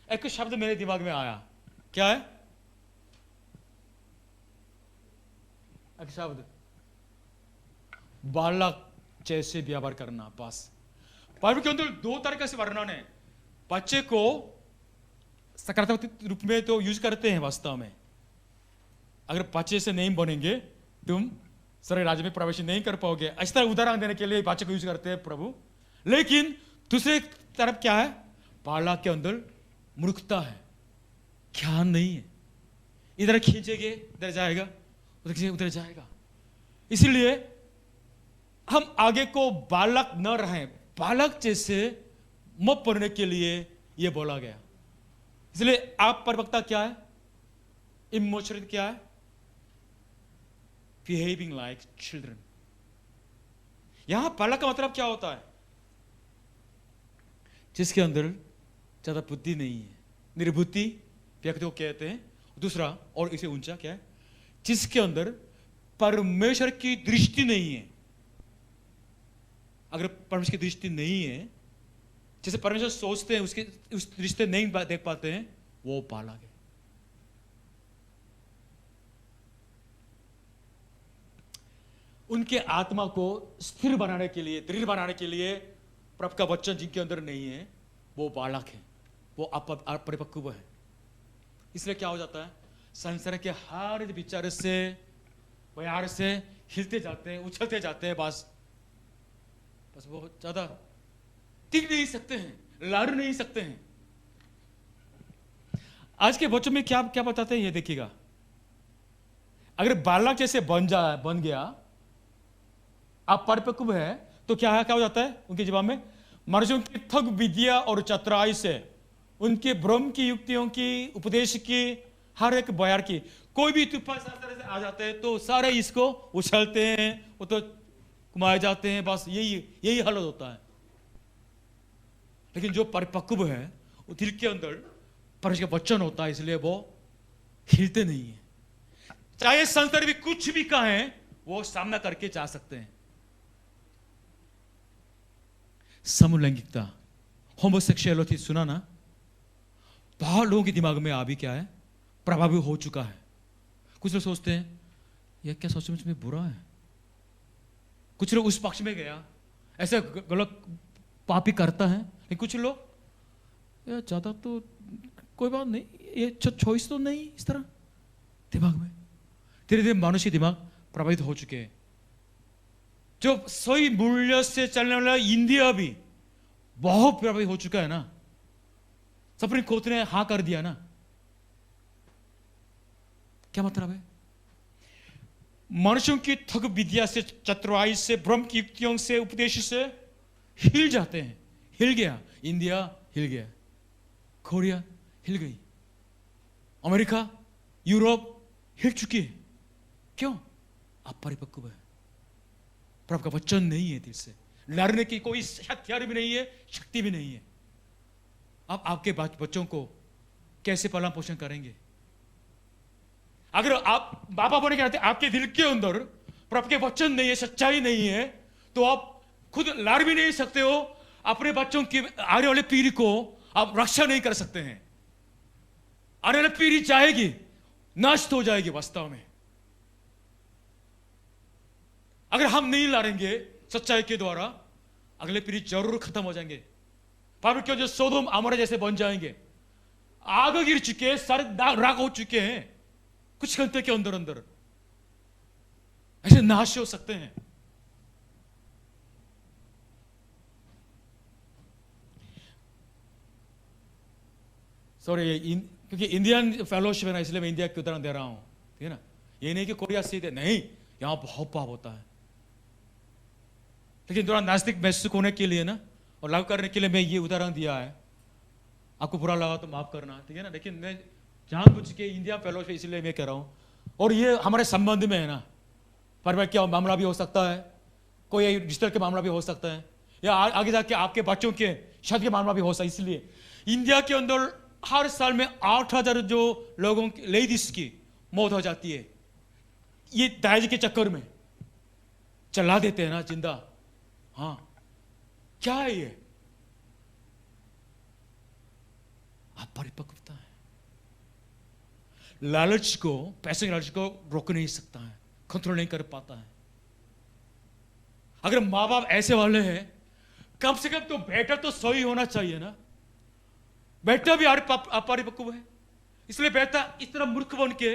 एक शब्द मेरे दिमाग में आया। क्या है? एक शब्द, बालक जैसे व्यवहार करना। बस बाइबल के अंदर दो तरीके से वर्णन है। बच्चे को सकारात्मक रूप में तो यूज करते हैं। वास्तव में अगर बच्चे से नहीं बनेंगे तुम स्वर्ग राज्य में प्रवेश नहीं कर पाओगे, इस तरह उदाहरण देने के लिए बच्चे को यूज करते हैं प्रभु। लेकिन दूसरे तरफ क्या है? बालक के अंदर मूर्खता है, ज्ञान नहीं है। इधर खींचेंगे इधर जाएगा, उधर खींचेंगे उधर जाएगा। इसलिए हम आगे को बालक न रहें, बालक जैसे मत पढ़ने के लिए यह बोला गया। इसलिए आप परिपक्वता क्या है? इमोशनल क्या है? Behaving like children. यहां बालक का मतलब क्या होता है? जिसके अंदर ज्यादा बुद्धि नहीं है, निर्बुद्धि व्यक्ति को कहते हैं। दूसरा और इसे ऊंचा क्या है? जिसके अंदर परमेश्वर की दृष्टि नहीं है। अगर परमेश्वर की दृष्टि नहीं है, जैसे परमेश्वर सोचते हैं उसके उस दृष्टि नहीं देख पाते हैं, वो बालक है। उनके आत्मा को स्थिर बनाने के लिए, दृढ़ बनाने के लिए प्रभु का वचन जिनके अंदर नहीं है, वो बालक है, वो अपरिपक्व है। इसलिए क्या हो जाता है? संसार के हर विचार से, व्यवहार से हिलते जाते हैं, उछलते जाते हैं। बस वो ज्यादा टिक नहीं सकते हैं, लड़ नहीं सकते हैं। आज के बच्चों में क्या क्या बताते हैं ये देखिएगा। अगर बालक जैसे बन गया, आप परिपक्व है, तो क्या हो जाता है उनके जवाब में? मनुष्यों की ठग विद्या और चतुराई से, उनके भ्रम की युक्तियों की, उपदेश की, हर एक बयार की, कोई भी तूफान से आ जाते हैं तो सारे इसको उछलते हैं, वो तो घुमाए जाते हैं। बस यही हालत होता है। लेकिन जो परिपक्व है वो दिल के अंदर परमेश्वर का वचन होता है, इसलिए वो हिलते नहीं है। चाहे संसार भी कुछ भी कहें वो सामना करके जा सकते हैं। समलैंगिकता, होमोसेक्सुअलिटी सुना ना, बहुत लोगों के दिमाग में अभी क्या है, प्रभावित हो चुका है। कुछ लोग सोचते हैं ये क्या सचमुच में बुरा है, कुछ लोग उस पक्ष में गया, ऐसे गलत पापी करता है। लेकिन कुछ लोग यार ज्यादा तो कोई बात नहीं, ये चॉइस तो नहीं, इस तरह दिमाग में धीरे धीरे मनुष्य दिमाग प्रभावित हो चुके हैं। जो सही मूल्य से चलने वाला इंडिया भी बहुत प्रभावित हो चुका है ना। सुप्रीम कोर्ट ने हाँ कर दिया ना। क्या मतलब है? मनुष्यों की ठग विद्या से, चतुराई से, भ्रम की युक्तियों से, उपदेश से हिल जाते हैं। हिल गया इंडिया, हिल गया कोरिया, हिल गई अमेरिका, यूरोप हिल चुकी है। क्यों? आप परिपक्व है, प्रभु का वचन नहीं है, दिल से लड़ने की कोई हथियार भी नहीं है, शक्ति भी नहीं है। आप आपके बच्चों को कैसे पालन पोषण करेंगे? अगर आप बाबा बने कहते आपके दिल के अंदर प्रभु के वचन नहीं है, सच्चाई नहीं है, तो आप खुद लड़ भी नहीं सकते हो, अपने बच्चों की आने वाली पीढ़ी को आप रक्षा नहीं कर सकते हैं। आने वाली पीढ़ी जाएगी, नष्ट हो जाएगी वास्तव में। अगर हम नहीं लड़ेंगे सच्चाई के द्वारा, अगले पीढ़ी जरूर खत्म हो जाएंगे। पाप क्यों जो सोदोम अमोरा जैसे बन जाएंगे, आग गिर चुके, सारे राख हो चुके हैं, कुछ घंटे के अंदर अंदर ऐसे नाश हो सकते हैं। सॉरी, क्योंकि इंडियन फेलोशिप है ना, इसलिए मैं इंडिया की उदाहरण दे रहा हूं, ठीक है ना। ये नहीं कि कोरिया सीधे नहीं, यहां बहुत पाप होता है। लेकिन थोड़ा नास्तिक महसूस होने के लिए ना और लागू करने के लिए मैं ये उदाहरण दिया है। आपको बुरा लगा तो माफ करना, ठीक है ना। लेकिन मैं जानबूझ के इंडिया फेलोशिप इसलिए मैं कह रहा हूं, और ये हमारे संबंध में है ना। परिवार का मामला भी हो सकता है, कोई रिश्ते के मामला भी हो सकता है, या आगे जाके आपके बच्चों के शादी के मामला भी हो सकता है। इसलिए इंडिया के अंदर हर साल में 8,000 जो लोगों की लेडीज की मौत हो जाती है, ये दहेज के चक्कर में चला देते हैं ना जिंदा। हाँ, क्या है ये? अपरिपक्वता है। लालच को, पैसे के लालच को रोक नहीं सकता है, कंट्रोल नहीं कर पाता है। अगर माँ बाप ऐसे वाले हैं, कम से कम तो बेटा तो सही होना चाहिए ना। बेटा भी अपरिपक्व है, इसलिए बेटा इस तरह मूर्ख बन के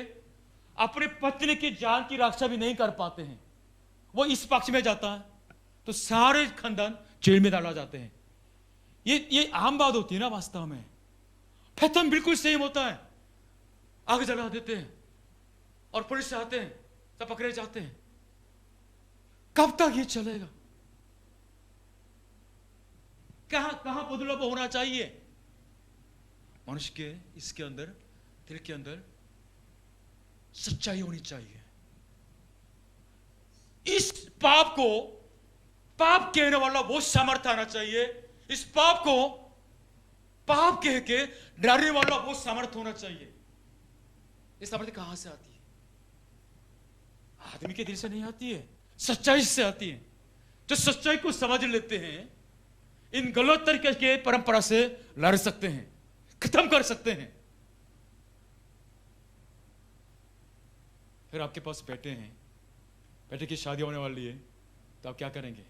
अपने पत्नी की जान की रक्षा भी नहीं कर पाते हैं। वो इस पक्ष में जाता है तो सारे खानदान जेल में डाला जाते हैं। ये आम बात होती है ना वास्तव में। पैटर्न बिल्कुल सेम होता है, आग जला देते हैं और पुलिस से आते हैं, सब पकड़े जाते हैं। कब तक ये चलेगा? कहां बदलाव होना चाहिए? मनुष्य के इसके अंदर, दिल के अंदर सच्चाई होनी चाहिए। इस पाप को पाप कहने वाला वो सामर्थ्य आना चाहिए, इस पाप को पाप कह के डरने वाला वो सामर्थ्य होना चाहिए। ये सामर्थ्य कहां से आती है? आदमी के दिल से नहीं आती है, सच्चाई से आती है। जो सच्चाई को समझ लेते हैं, इन गलत तरीके के परंपरा से लड़ सकते हैं, खत्म कर सकते हैं। फिर आपके पास बेटे हैं, बेटे की शादी होने वाली है, तो आप क्या करेंगे?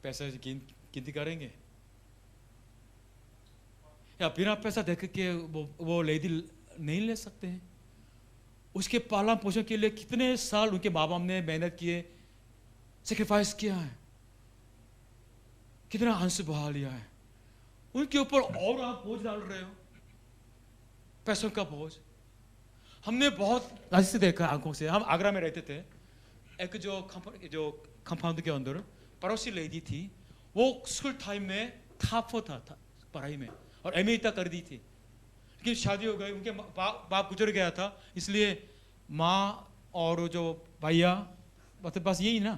पैसे गिनती करेंगे या बिना पैसा देख के वो लेडी नहीं ले सकते हैं? उसके पालन पोषण के लिए कितने साल उनके माँ बाप ने मेहनत किए, सेक्रीफाइस किया है, कितना अंश बहा लिया है, उनके ऊपर और आप बोझ डाल रहे हो, पैसों का बोझ। हमने बहुत नजदीक से देखा आंखों से। हम आगरा में रहते थे, एक जो कंपाउंड के अंदर पड़ोसी लेडी थी, वो स्कूल टाइम में था पढ़ाई में और एमए तक कर दी थी, लेकिन शादी हो गई, उनके बाप गुजर गया था, इसलिए माँ और जो भैया बस यही ना,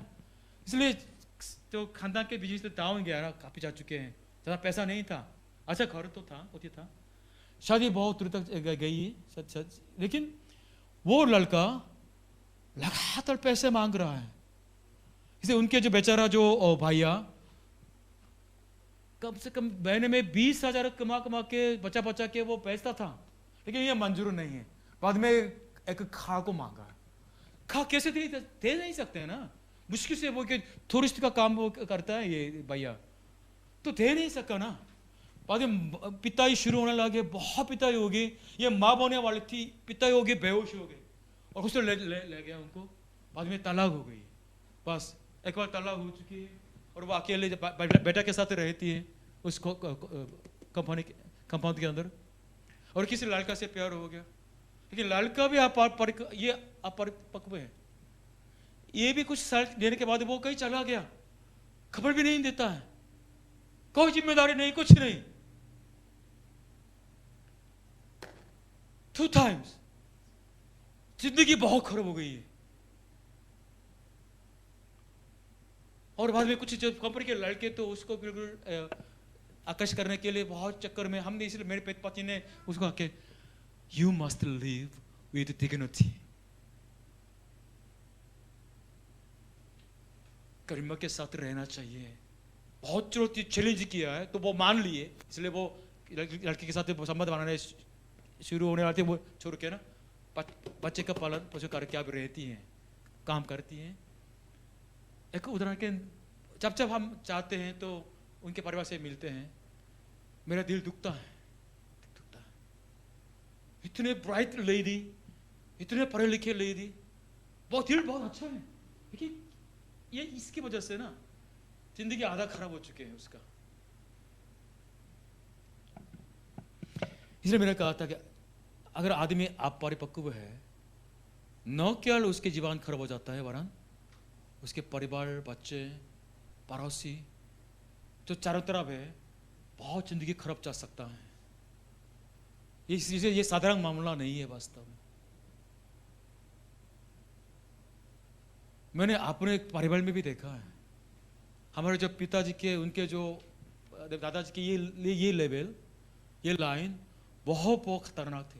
इसलिए जो खानदान के बीच से डाउन गया ना, काफी जा चुके हैं, ज़्यादा पैसा नहीं था, अच्छा घर तो था, होती था, शादी बहुत दूर तक गई, सच लेकिन वो लड़का लगातार पैसे मांग रहा है। इसे उनके जो बेचारा जो भैया कम से कम महीने में 20,000 कमा के बचा के वो बेचता था, लेकिन ये मंजूर नहीं है। बाद में एक खा को मांगा, खा कैसे दे नहीं सकते हैं ना, मुश्किल से वो कि टूरिस्ट का काम वो करता है ये भैया, तो दे नहीं सका ना। बाद में पिटाई शुरू होने लगे, बहुत पिटाई हो गई, ये माँ बोने वाली थी, पिटाई हो गई, बेहोश हो गए और उसने ले गया उनको। बाद में तलाक हो गई, बस एक बार तलाक हो चुकी है और वो अकेले बेटा के साथ रहती है उस कंपाउंड के अंदर, और किसी लड़का से प्यार हो गया, लेकिन लड़का भी अपरिपक्व है। ये भी कुछ साल देने के बाद वो कहीं चला गया, खबर भी नहीं देता है, कोई जिम्मेदारी नहीं, कुछ नहीं। 2 times जिंदगी बहुत खराब हो गई है। और बाद में कुछ जो कंपनी के लड़के तो उसको बिल्कुल आकर्षित करने के लिए बहुत चक्कर में, हमने इसलिए मेरे पति ने उसको आके you must live with dignity, गरिमा के साथ रहना चाहिए। बहुत चुनौती चैलेंज किया है तो वो मान लिए, इसलिए वो लड़के के साथ संबंध बनाने शुरू होने वाले थे, वो छोड़ के ना बच्चे का पालन पोषण करके अब रहती हैं, काम करती हैं। एक उदाहरण के जब हम चाहते हैं तो उनके परिवार से मिलते हैं, मेरा दिल दुखता है। इतने ब्राइट लेडी, इतने पढ़े लिखे लेडी, बहुत दिल बहुत अच्छा है, लेकिन ये इसकी वजह से ना जिंदगी आधा खराब हो चुके हैं उसका। इसलिए मैंने कहा था कि अगर आदमी अपरिपक्व है, न केवल उसके जीवन खराब हो जाता है, वरन उसके परिवार, बच्चे, पड़ोसी जो चारों तरफ है, बहुत जिंदगी खराब जा सकता है। इसलिए ये साधारण मामला नहीं है वास्तव में। मैंने अपने परिवार में भी देखा है, हमारे जो पिताजी के, उनके जो दादाजी के ये लेवल, ये लाइन बहुत खतरनाक थे।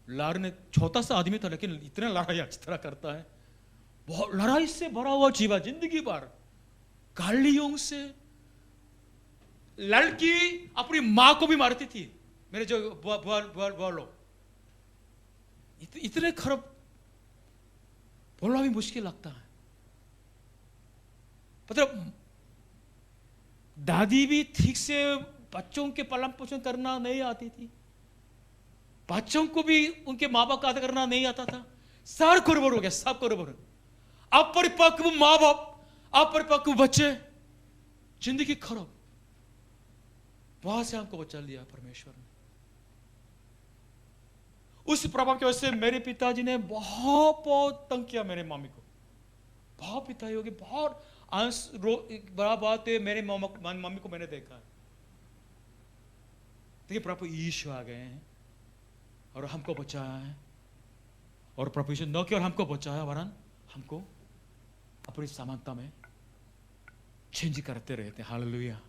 लड़ने, छोटा सा आदमी था लेकिन इतना लड़ाई अच्छी तरह करता है, बहुत लड़ाई से भरा हुआ जीवा जिंदगी भर, गालियों से। लड़की अपनी माँ को भी मारती थी, मेरे जो बुआ लोग, इतने खराब, बोलना भी मुश्किल लगता है। मतलब दादी भी ठीक से बच्चों के पालन पोषण करना नहीं आती थी, बच्चों को भी उनके माँ बाप का आदर करना नहीं आता था। सार गड़बड़ हो गया, सब गड़बड़। अपरिपक्व माँ बाप, अपरिपक्व बच्चे, जिंदगी खराब। वहां से हमको बचा लिया परमेश्वर ने। उस प्रभाव की वजह से मेरे पिताजी ने बहुत तंग किया मेरे मम्मी को, बहुत पिटाई होगी, बहुत बड़ा बात है। मेरे मम्मी को मैंने देखा है, देखिए प्रभु यीशु आ गए हैं और हमको बचाया है, और प्रभु यीशु न केवल हमको बचाया, वरन हमको अपनी समानता में चेंज करते रहते हैं। हालेलुया।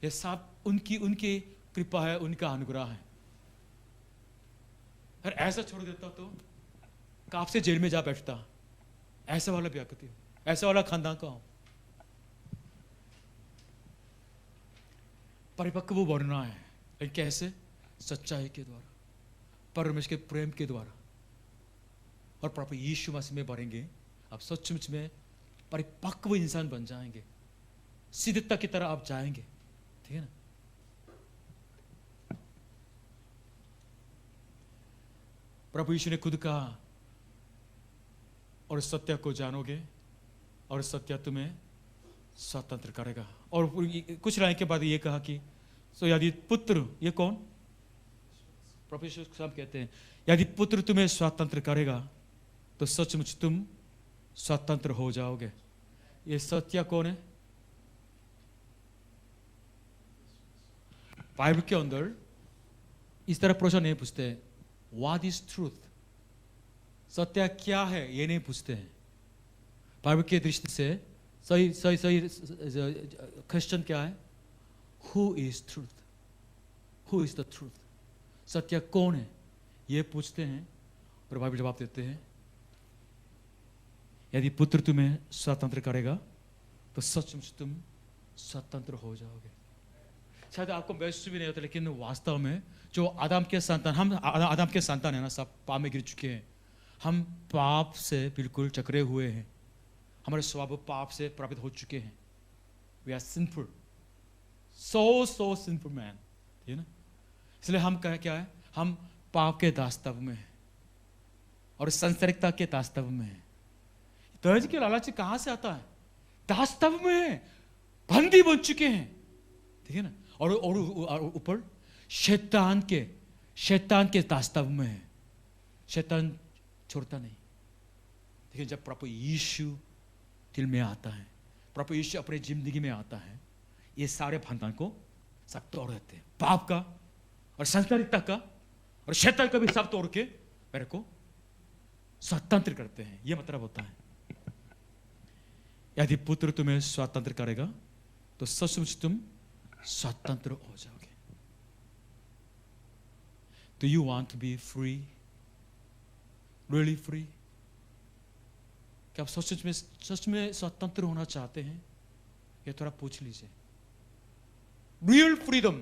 ये सब उनकी कृपा है, उनका अनुग्रह है। अगर ऐसा छोड़ देता तो कब से जेल में जा बैठता। ऐसा वाला व्यक्ति, ऐसा वाला खानदान का हूं। परिपक्व बनना है, लेकिन कैसे? सच्चाई के द्वारा, परमेश्वर के प्रेम के द्वारा, और प्रभु यीशु मसीह में बढ़ेंगे, आप सचमुच में परिपक्व इंसान बन जाएंगे, सिद्धता की तरह आप जाएंगे। ठीक है ना? प्रभु यीशु ने खुद कहा, और सत्य को जानोगे और सत्य तुम्हें स्वतंत्र करेगा। और कुछ लाइन के बाद ये कहा कि सो यदि पुत्र, ये कौन? प्रभु यीशु सब कहते हैं, यदि पुत्र तुम्हें स्वतंत्र करेगा तो सचमुच तुम स्वतंत्र हो जाओगे। ये सत्य कौन है? बाइबल के अंदर इस तरह प्रश्न नहीं पूछते हैं, व्हाट इज ट्रूथ, सत्य क्या है, ये नहीं पूछते हैं। बाइबल की दृष्टि से सही क्वेश्चन क्या है? Who is truth, who is the truth, सत्य कौन है, ये पूछते हैं और बाइबल जवाब देते हैं, यदि पुत्र तुम्हें स्वतंत्र करेगा तो सचमुच तुम स्वतंत्र हो जाओगे। शायद आपको महसूस भी नहीं होता, लेकिन वास्तव में जो आदम के संतान, हम आदम के संतान है ना, सब पाप में गिर चुके हैं। हम पाप से बिल्कुल चकरे हुए हैं, हमारे स्वभाव पाप से प्रभावित हो चुके हैं। We are sinful, so sinful man, ठीक है ना। इसलिए हम क्या है, हम पाप के दास्तव में हैं और सांसारिकता के दास्तव में हैं। दहेज के लालच कहां से आता है? दास्तव में है, बंदी बन चुके हैं, ठीक है ना। और ऊपर शैतान के दास्तव में है। शैतान छोड़ता नहीं, लेकिन जब प्रभु यीशु दिल में आता है, प्रभु यीशु अपने जिंदगी में आता है, ये सारे बंधन को सब तोड़ देते हैं, पाप का और सांसारिकता का और शैतान का भी सब तोड़ के मेरे को स्वतंत्र करते हैं। ये मतलब होता है, यदि पुत्र तुम्हें स्वतंत्र करेगा तो सचमुच तुम स्वतंत्र हो जाओगे। Do you want to be free? Really free? क्या आप सच में स्वतंत्र होना चाहते हैं? ये थोड़ा पूछ लीजिए। रियल फ्रीडम,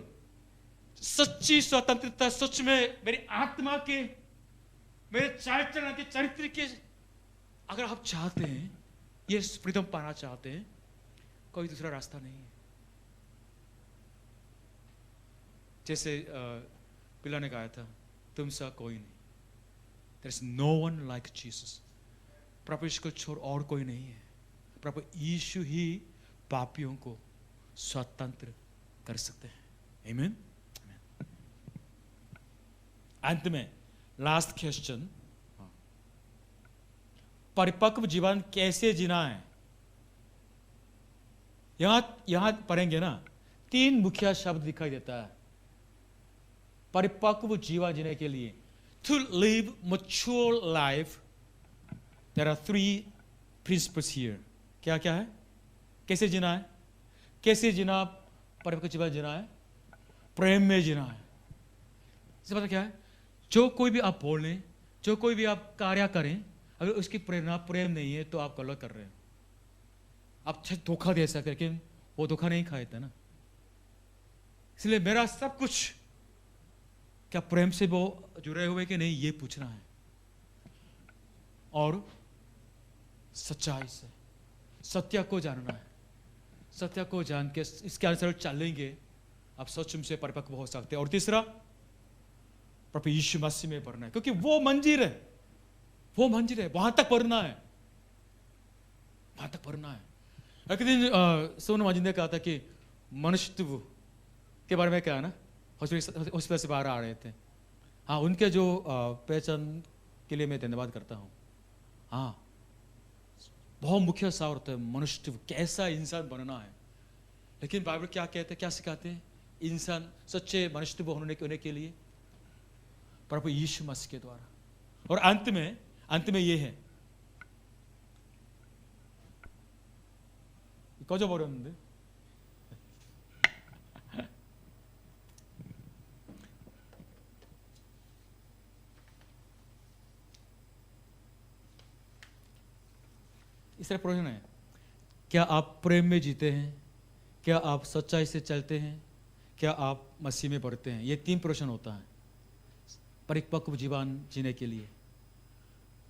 सच्ची स्वतंत्रता, सच में मेरी आत्मा के, मेरे चाल के, चरित्र के, अगर आप चाहते हैं, ये फ्रीडम पाना चाहते हैं, कोई दूसरा रास्ता नहीं है। जैसे पिला ने कहा था, तुम सा कोई नहीं, there is no one like Jesus। प्रभु यीशु को छोड़ और कोई नहीं है। प्रभु यीशु ही पापियों को स्वतंत्र कर सकते हैं। आमीन। अंत में लास्ट क्वेश्चन, परिपक्व जीवन कैसे जीना है? यहां पढ़ेंगे ना, 3 मुख्य शब्द दिखाई देता है परिपक्व जीवन जीने के लिए। To live mature life, there are 3 principles here। क्या क्या है? कैसे जीना है? कैसे जीना, परिपक्व जीवन जीना है? प्रेम में जीना है। इससे पता क्या है? जो कोई भी आप बोलें, जो कोई भी आप कार्य करें, अगर उसकी प्रेरणा प्रेम नहीं है तो आप गलत कर रहे हैं। आप धोखा दे सकते, लेकिन वो धोखा नहीं खाए थे ना। इसलिए मेरा सब कुछ क्या प्रेम से वो जुड़े हुए कि नहीं, ये पूछना है। और सच्चाई से सत्य को जानना है। सत्य को जान के इसके अनुसार चलेंगे, आप सचमुच से परिपक्व हो सकते हैं। और तीसरा, प्रभु यीशु मसीह में बढ़ना है, क्योंकि वो मंजिल है, वो मंजिल है, वहां तक बढ़ना है, वहां तक बढ़ना है। एक दिन सोनू महाजन ने कहा था कि मनुष्यत्व के बारे में क्या है ना, हॉस्पिटल से बाहर आ रहे थे। हाँ, उनके जो पहचान के लिए मैं धन्यवाद करता हूँ। हाँ, बहुत मुख्य सार होता है मनुष्यत्व, कैसा इंसान बनना है। लेकिन बाइबल क्या कहते हैं, क्या सिखाते हैं? इंसान सच्चे मनुष्यत्व होने के लिए प्रभु यीशु मसीह के द्वारा। और अंत में ये है, 꺼져버렸는데 इस तरह प्रश्न है, क्या आप प्रेम में जीते हैं? क्या आप सच्चाई से चलते हैं? क्या आप मसीह में बढ़ते हैं? ये 3 प्रश्न होता है परिपक्व जीवन जीने के लिए।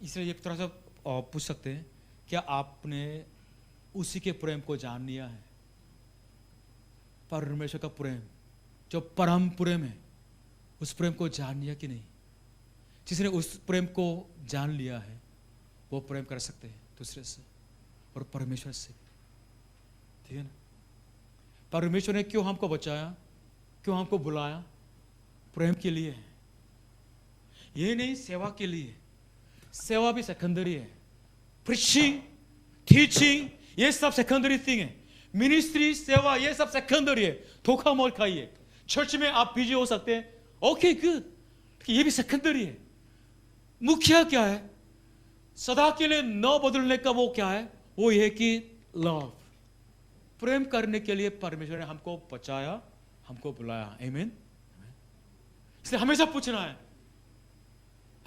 इसलिए एक तरह से पूछ सकते हैं, क्या आपने उसी के प्रेम को जान लिया है? परमेश्वर का प्रेम, जो परम प्रेम है, उस प्रेम को जान लिया कि नहीं? जिसने उस प्रेम को जान लिया है, वो प्रेम कर सकते हैं दूसरे से और परमेश्वर से, ठीक है ना। परमेश्वर ने क्यों हमको बचाया, क्यों हमको बुलाया? प्रेम के लिए है, ये नहीं सेवा के लिए। सेवा भी सेकेंडरी है, प्रीचिंग, टीचिंग, ये सब सेकेंडरी थिंग है। मिनिस्ट्री, सेवा, ये सब सेकेंडरी है। धोखा मत खाइए। चर्च में आप बिजी हो सकते हैं, ओके गुड, ये भी सेकेंडरी है। मुख्य क्या है? सदा के लिए न बदलने का वो क्या है? वो ये कि लव, प्रेम करने के लिए परमेश्वर ने हमको बचाया हमको बुलाया। आमीन। इसलिए हमेशा पूछना है,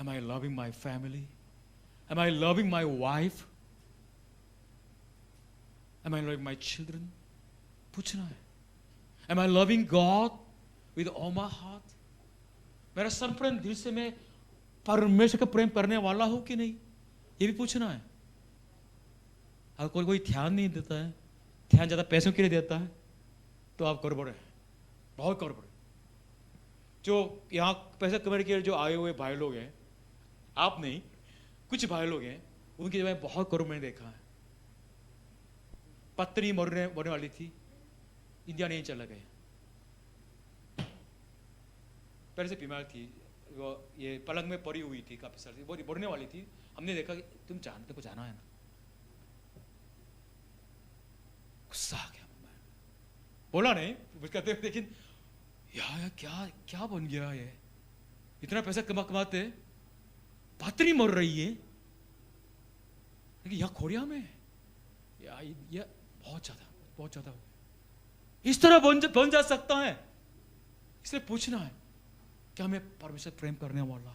Am I loving my family? Am I loving my wife? Am I loving my children? पूछना है। Am I loving God with all my heart? मेरा संपूर्ण दिल से मैं परमेश्वर का प्रेम करने वाला हूं कि नहीं, ये भी पूछना है। अगर कोई ध्यान नहीं देता है, ध्यान ज्यादा पैसों के लिए देता है, तो आप गड़बड़ है, बहुत गड़बड़ है। जो यहाँ पैसा कमाने के लिए जो आए हुए भाई लोग हैं, आप नहीं, कुछ भाई लोग हैं, उनकी जगह बहुत गौरव मैंने देखा है। पत्नी मरने वाली थी, इंडिया नहीं चला गया, पहले से बीमार थी, वो ये पलंग में पड़ी हुई थी काफी साल, वो मरने वाली थी। हमने देखा कि तुम जानते को जाना है ना, गुस्सा आ गया। बोला नहीं, कहते लेकिन यार क्या क्या बन गया ये, इतना पैसा कमाते पत्नी मर रही है, लेकिन यहाँ कोरिया में या ये बहुत ज्यादा इस तरह बन जा सकता है। इसलिए पूछना है, क्या मैं परमेश्वर प्रेम करने वाला,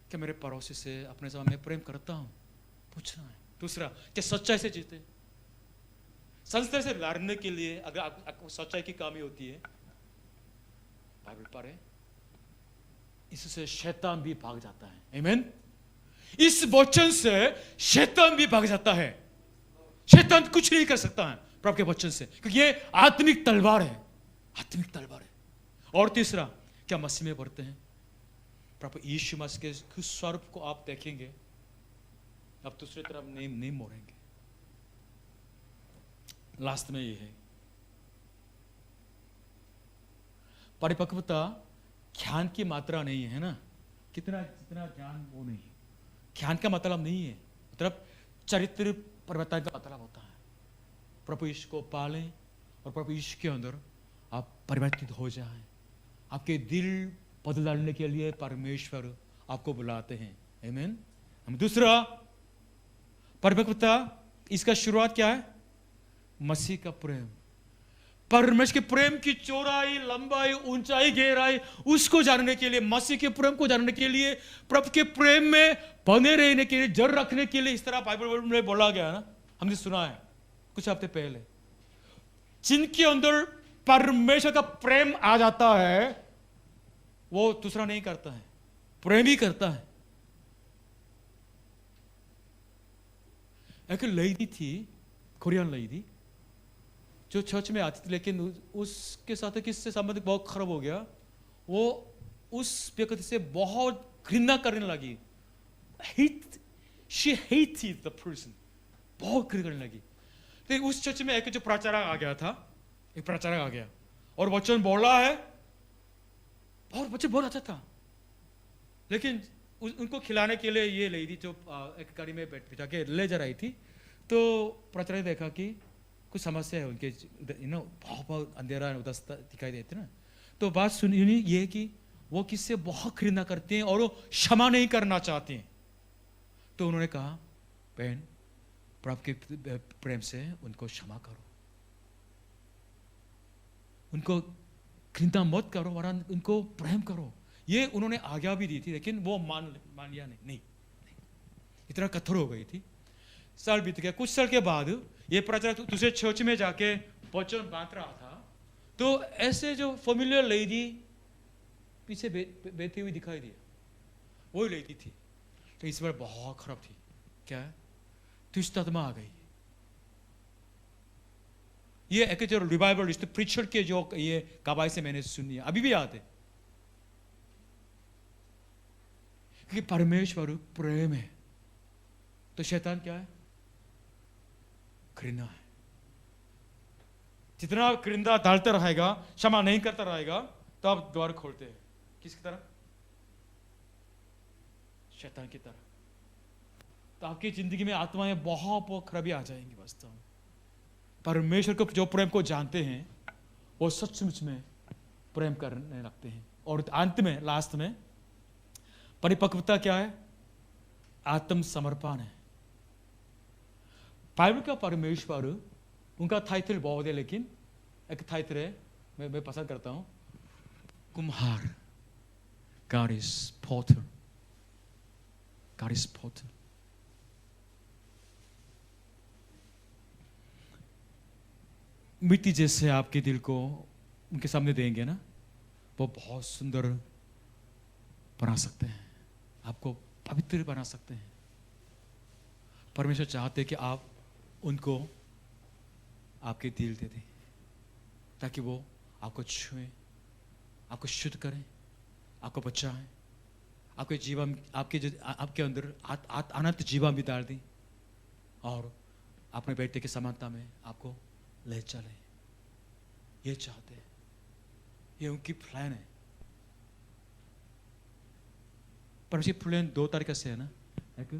क्या मेरे पड़ोसी से अपने साथ मैं प्रेम करता हूं, पूछना है। दूसरा, क्या सच्चाई से जीते। संस्था से लड़ने के लिए अगर आपको सच्चाई की कमी होती है, बाइबल पढ़े, इससे शैतान भी भाग जाता है। आमीन। इस वचन से शैतान भी भाग जाता है। शैतान कुछ नहीं कर सकता है प्रभु के वचन से, क्योंकि ये आत्मिक तलवार है, आत्मिक तलवार है। और तीसरा, क्या मसीह में बढ़ते हैं, प्रभु यीशु मसीह के स्वरूप को आप देखेंगे, अब दूसरी तरफ नहीं मोड़ेंगे। लास्ट में ये है, परिपक्वता ज्ञान की मात्रा नहीं है ना, कितना जितना ज्ञान वो नहीं है। ज्ञान का मतलब नहीं है, मतलब चरित्र परिवर्तन का मतलब होता है। प्रभु यीशु को पालें और प्रभु यीशु के अंदर आप परिवर्तित हो जाएं। आपके दिल बदलने के लिए परमेश्वर आपको बुलाते हैं। आमीन। हम दूसरा परिपक्वता, इसका शुरुआत क्या है, मसीह का प्रेम। परमेश्वर के प्रेम की चौड़ाई, लंबाई, ऊंचाई, गहराई, उसको जानने के लिए, मसीह के प्रेम को जानने के लिए, प्रभु के प्रेम में बने रहने के लिए, जड़ रखने के लिए, इस तरह बाइबल में बोला गया ना, हमने सुना है कुछ हफ्ते पहले। जिनके अंदर परमेश्वर का प्रेम आ जाता है, वो दूसरा नहीं करता है, प्रेम ही करता है। एक लेडी थी, कोरियन लेडी, जो चर्च में आती थी, लेकिन उसके साथ किससे संबंध बहुत खराब हो गया। वो उस व्यक्ति से बहुत घृणा करने लगी। She hated the person, बहुत घृणा करने लगी। तो उस चर्च में एक जो प्रचारक आ गया था, एक प्रचारक आ गया और वचन बोला है, और वचन बहुत अच्छा था, लेकिन उनको खिलाने के लिए ये लेडी जो एक गाड़ी में बिठा के ले जा रही थी, तो प्रचारक ने देखा कि कुछ समस्या है उनके, बहुत अंधेरा उदास दिखाई देते ना। तो बात सुनी ये कि वो किससे बहुत घृणा करते हैं और वो क्षमा नहीं करना चाहते हैं। तो उन्होंने कहा, बहन, प्रभु के प्रेम से उनको क्षमा करो, उनको घृणा मत करो, वरन उनको प्रेम करो। ये उन्होंने आज्ञा भी दी थी, लेकिन वो मान लिया नहीं। इतना कठोर हो गई थी। साल बीत गया, कुछ साल के बाद ये प्रचारक दूसरे चर्च में जाके वचन बांट रहा था, तो ऐसे जो फेमिलियर लेडी पीछे बैठी हुई दिखाई दी, वही लेडी थी। तो इस बार बहुत खराब थी, क्या दुष्ट आत्मा आ गई। ये एक जो रिवाइवलिस्ट प्रीचर के जो ये गवाही से मैंने सुनी है, अभी भी याद है, क्योंकि परमेश्वर प्रेम है, तो शैतान क्या है, घृणा है। जितना घृणा डालते रहेगा, क्षमा नहीं करता रहेगा, तो आप द्वार खोलते हैं किसकी तरफ, शैतान की तरफ। तो आपकी जिंदगी में आत्माएं बहुत खराबी आ जाएंगी। वास्तव में परमेश्वर को जो प्रेम को जानते हैं, वो सचमुच में प्रेम करने लगते हैं। और अंत में, लास्ट में, परिपक्वता क्या है, आत्मसमर्पण है। बाइबल का परमेश्वर, उनका टाइटल बहुत है, लेकिन एक टाइटल है मैं पसंद करता हूँ कुम्हार, God is potter, God is potter. मिट्टी जैसे आपके दिल को उनके सामने देंगे ना, वो बहुत सुंदर बना सकते हैं, आपको पवित्र बना सकते हैं। परमेश्वर चाहते हैं कि आप उनको आपके दिल दे दें ताकि वो आपको छुएं, आपको शुद्ध करें, आपको बचाएं, आपके जीवन, आपके अंदर अनंत जीवन भी डाल दें और अपने बेटे की समानता में आपको ले चले। ये चाहते हैं, ये उनकी प्लान है। पर ये प्लान दो तरीके से है ना, एक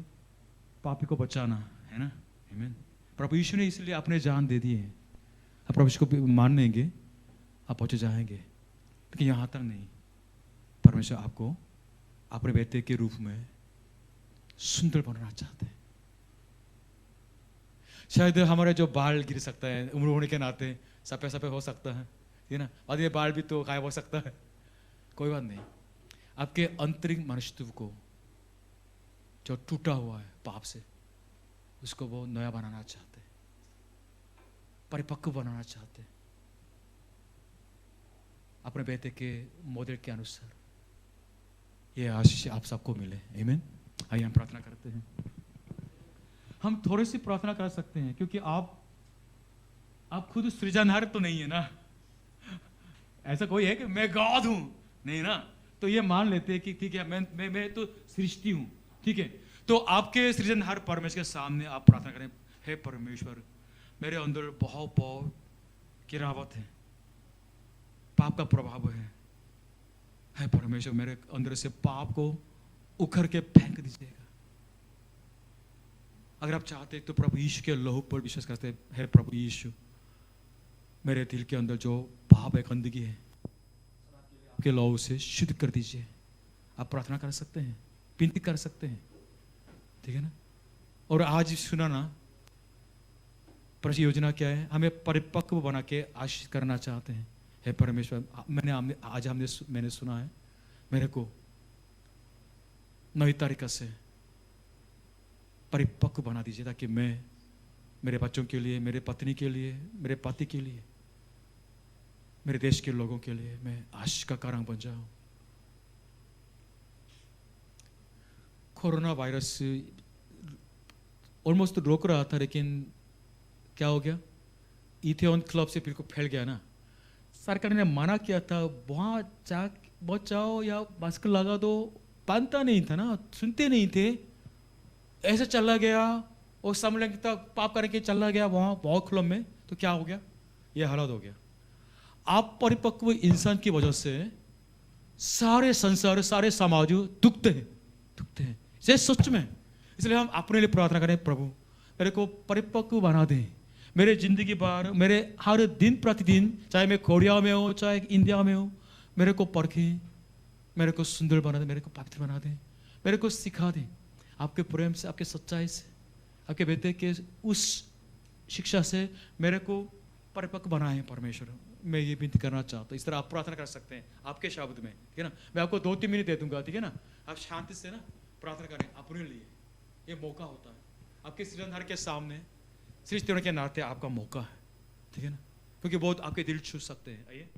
पापी को बचाना है ना, आमीन। प्रभु यीशु ने इसलिए अपने जान दे दी है। आप प्रभु यीशु को मान लेंगे, आप पहुंच जाएंगे, लेकिन यहाँ तक नहीं। परमेश्वर आपको अपने बेटे के रूप में सुंदर बनाना चाहते हैं। शायद हमारे जो बाल गिर सकता है उम्र होने के नाते, सफेद सफेद हो सकता है ना, बाद में बाल भी तो गायब हो सकता है, कोई बात नहीं। आपके आंतरिक मनुष्यत्व को जो टूटा हुआ है पाप से, उसको वो नया बनाना चाहते हैं, परिपक्व बनाना चाहते हैं अपने बेटे के मॉडल के अनुसार। ये आशीष आप सबको मिले, आमीन। आइए हम प्रार्थना करते हैं। हम थोड़ी सी प्रार्थना कर सकते हैं क्योंकि आप खुद सृजनहार तो नहीं है ना। ऐसा कोई है कि मैं गॉड हूं, नहीं ना। तो ये मान लेते हैं कि ठीक है, मैं तो सृष्टि हूं, ठीक है। तो आपके सृजनहार परमेश्वर के सामने आप प्रार्थना करें, हे परमेश्वर, मेरे अंदर बहुत गिरावट है, पाप का प्रभाव है। हे परमेश्वर, मेरे अंदर से पाप को उखड़ के फेंक दीजिएगा। अगर आप चाहते तो प्रभु यीशु के लहू पर विश्वास करते हैं, हे प्रभु यीशु, मेरे दिल के अंदर जो पाप है, गंदगी है, आपके लहू से शुद्ध कर दीजिए। आप प्रार्थना कर सकते हैं, विनती कर सकते हैं, ठीक है ना। और आज सुना ना, परमेश्वर योजना क्या है, हमें परिपक्व बना के आशीष करना चाहते हैं। हे परमेश्वर, मैंने सुना है, मेरे को नई तरीके से परिपक्व बना दीजिए ताकि मैं मेरे बच्चों के लिए, मेरे पत्नी के लिए, मेरे पति के लिए, मेरे देश के लोगों के लिए मैं आशीष का कारण बन जाऊं। कोरोना वायरस ऑलमोस्ट रोक रहा था, लेकिन क्या हो गया, इथेनॉल क्लब से बिल्कुल फैल गया ना। सरकार ने मना किया था, वहाँ जा बचाओ या मास्क लगा दो, मानता नहीं था ना, सुनते नहीं थे, ऐसे चला गया और समलैंगिकता पाप करके चला गया वहाँ बहुत क्लब में। तो क्या हो गया, ये हालत हो गया। आप परिपक्व इंसान की वजह से सारे संसार, सारे समाज दुखते हैं ये सच में। इसलिए हम अपने लिए प्रार्थना करें, प्रभु मेरे को परिपक्व बना दें, मेरे जिंदगी भर, मेरे हर दिन प्रतिदिन, चाहे मैं कोरिया में हो चाहे इंडिया में हो, मेरे को परखें, मेरे को सुंदर बना दें, मेरे को पवित्र बना दें, मेरे को सिखा दें आपके प्रेम से, आपके सच्चाई से, आपके बेटे के उस शिक्षा से मेरे को परिपक्व बनाए परमेश्वर। मैं ये विनती करना चाहता हूँ। इस तरह आप प्रार्थना कर सकते हैं आपके शब्द में, ठीक है ना। मैं आपको 2-3 मिनट दे दूंगा, ठीक है ना। आप शांति से ना प्रार्थना करें अपने लिए। ये मौका होता है आपके सृजनहार के सामने, सृष्टि के नाते आपका मौका है, ठीक है ना, क्योंकि बहुत आपके दिल छू सकते हैं। आइए।